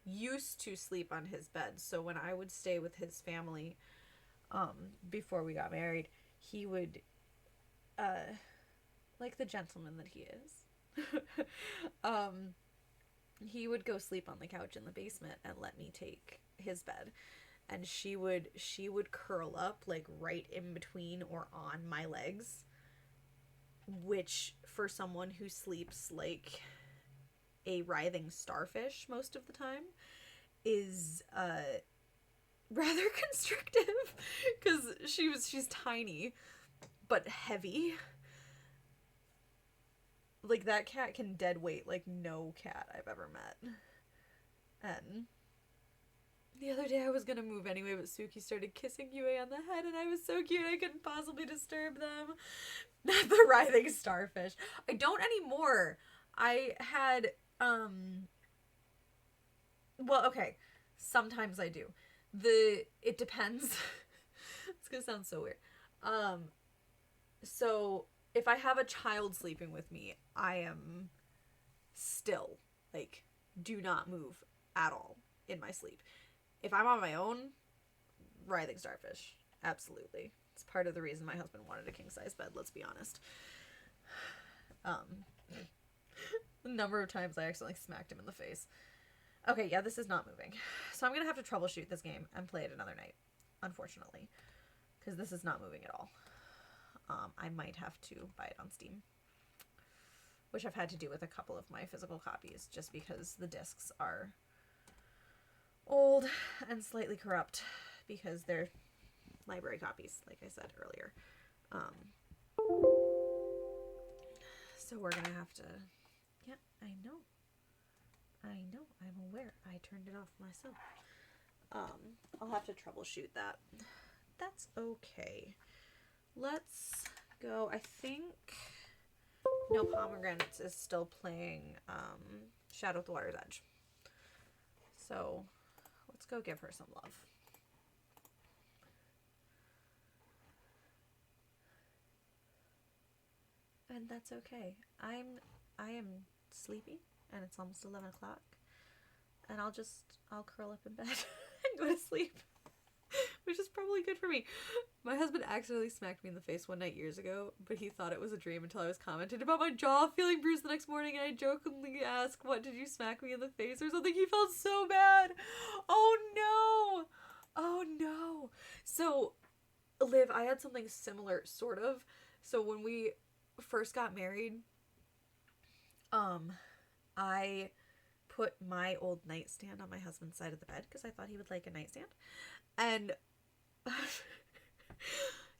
A: used to sleep on his bed. So when I would stay with his family, before we got married, he would, like the gentleman that he is, he would go sleep on the couch in the basement and let me take his bed, and she would curl up like right in between or on my legs, which for someone who sleeps like a writhing starfish most of the time is rather constrictive, because she's tiny but heavy. Like, that cat can dead weight like no cat I've ever met. And the other day I was gonna move anyway, but Suki started kissing Yue on the head, and I was so cute I couldn't possibly disturb them. Not the writhing starfish. I don't anymore. I had, well, okay. Sometimes I do. It depends. It's gonna sound so weird. So if I have a child sleeping with me, I am still, like, do not move at all in my sleep. If I'm on my own, writhing starfish. Absolutely. It's part of the reason my husband wanted a king-size bed, let's be honest. The number of times I accidentally smacked him in the face. Okay, yeah, this is not moving. So I'm going to have to troubleshoot this game and play it another night, unfortunately. Because this is not moving at all. I might have to buy it on Steam, which I've had to do with a couple of my physical copies, just because the discs are old and slightly corrupt, because they're library copies, like I said earlier. So we're gonna have to, yeah, I know, I'm aware, I turned it off myself. I'll have to troubleshoot that. That's okay. Let's go. I think No Pomegranates is still playing Shadow at the Water's Edge. So let's go give her some love. And that's okay. I am sleepy, and it's almost 11 o'clock. And I'll curl up in bed and go to sleep. Which is probably good for me. My husband accidentally smacked me in the face one night years ago, but he thought it was a dream until I was commented about my jaw feeling bruised the next morning, and I jokingly asked, "What, did you smack me in the face or something?" He felt so bad. Oh no! Oh no! So, Liv, I had something similar, sort of. So when we first got married, I put my old nightstand on my husband's side of the bed because I thought he would like a nightstand. And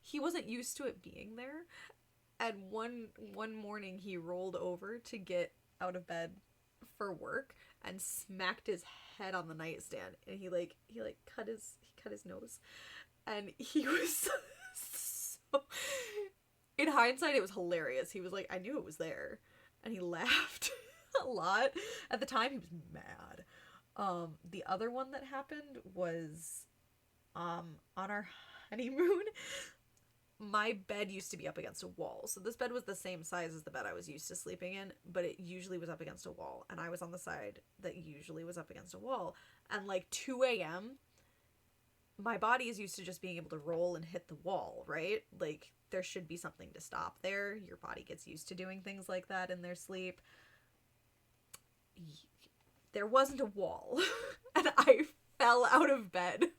A: he wasn't used to it being there. And one morning he rolled over to get out of bed for work, and smacked his head on the nightstand, and he cut his nose, and he was so, in hindsight it was hilarious. He was like, I knew it was there, and he laughed a lot. At the time he was mad. The other one that happened was on our honeymoon. My bed used to be up against a wall. So this bed was the same size as the bed I was used to sleeping in, but it usually was up against a wall. And I was on the side that usually was up against a wall. And like 2 a.m., my body is used to just being able to roll and hit the wall, right? Like there should be something to stop there. Your body gets used to doing things like that in their sleep. There wasn't a wall. And I fell out of bed.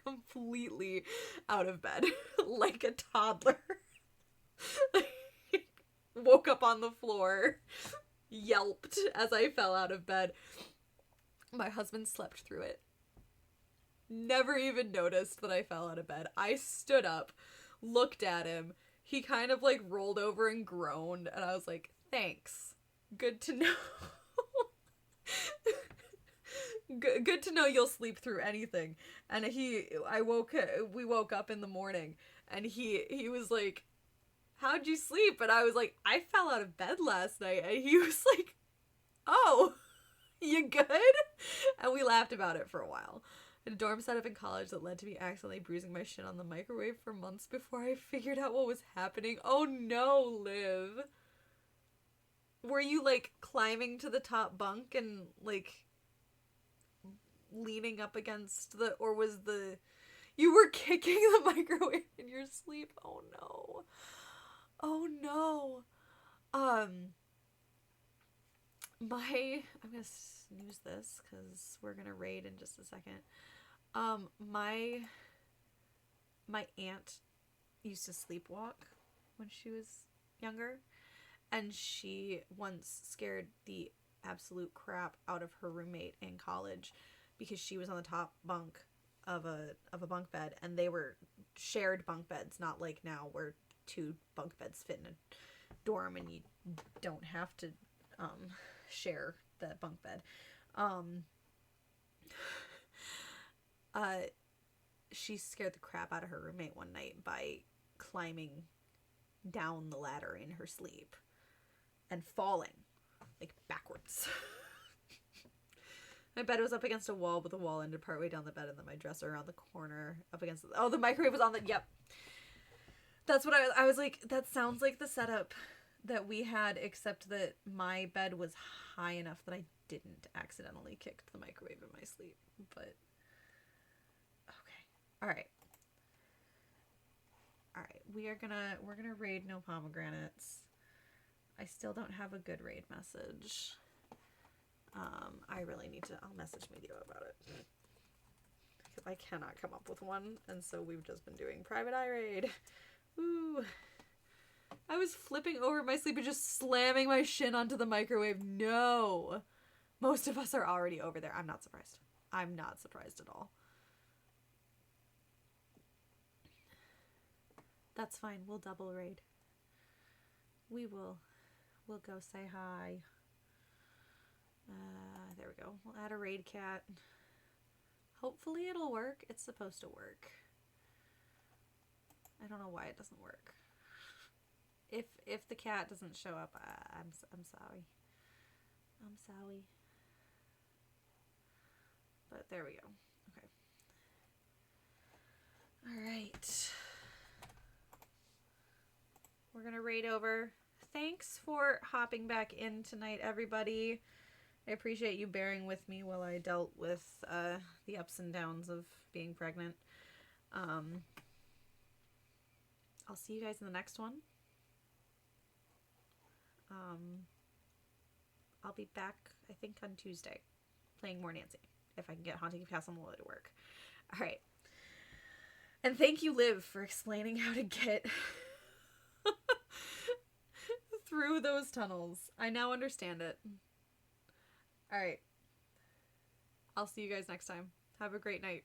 A: Completely out of bed. Like a toddler. Woke up on the floor. Yelped as I fell out of bed. My husband slept through it. Never even noticed that I fell out of bed. I stood up, looked at him. He kind of like rolled over and groaned, and I was like, thanks. Good to know. Good to know you'll sleep through anything. And we woke up in the morning, and he was like, how'd you sleep? And I was like, I fell out of bed last night. And he was like, oh, you good? And we laughed about it for a while. A dorm setup in college that led to me accidentally bruising my shin on the microwave for months before I figured out what was happening. Oh no, Liv. Were you like climbing to the top bunk and like leaning up against or was you were kicking the microwave in your sleep? Oh no. Oh no. I'm gonna snooze this because we're gonna raid in just a second. My aunt used to sleepwalk when she was younger, and she once scared the absolute crap out of her roommate in college because she was on the top bunk of a bunk bed, and they were shared bunk beds, not like now where 2 bunk beds fit in a dorm and you don't have to share the bunk bed. She scared the crap out of her roommate one night by climbing down the ladder in her sleep and falling like backwards. My bed was up against a wall, but the wall ended partway down the bed, and then my dresser around the corner up against the microwave was on the, yep. That's what I was like, that sounds like the setup that we had, except that my bed was high enough that I didn't accidentally kick the microwave in my sleep. But okay. All right. We're gonna raid no pomegranates. I still don't have a good raid message. I really need to, I'll message Medio about it. Because I cannot come up with one, and so we've just been doing private eye raid. Ooh. I was flipping over my sleep and just slamming my shin onto the microwave. No. Most of us are already over there. I'm not surprised. I'm not surprised at all. That's fine. We'll double raid. We'll go say hi. There we go. We'll add a raid cat. Hopefully it'll work. It's supposed to work. I don't know why it doesn't work. If the cat doesn't show up, I'm sorry. I'm sorry. But there we go. Okay. All right. We're gonna raid over. Thanks for hopping back in tonight, everybody. I appreciate you bearing with me while I dealt with the ups and downs of being pregnant. I'll see you guys in the next one. I'll be back, I think, on Tuesday, playing more Nancy, if I can get Haunting of Castle Mola to work. All right. And thank you, Liv, for explaining how to get through those tunnels. I now understand it. All right. I'll see you guys next time. Have a great night.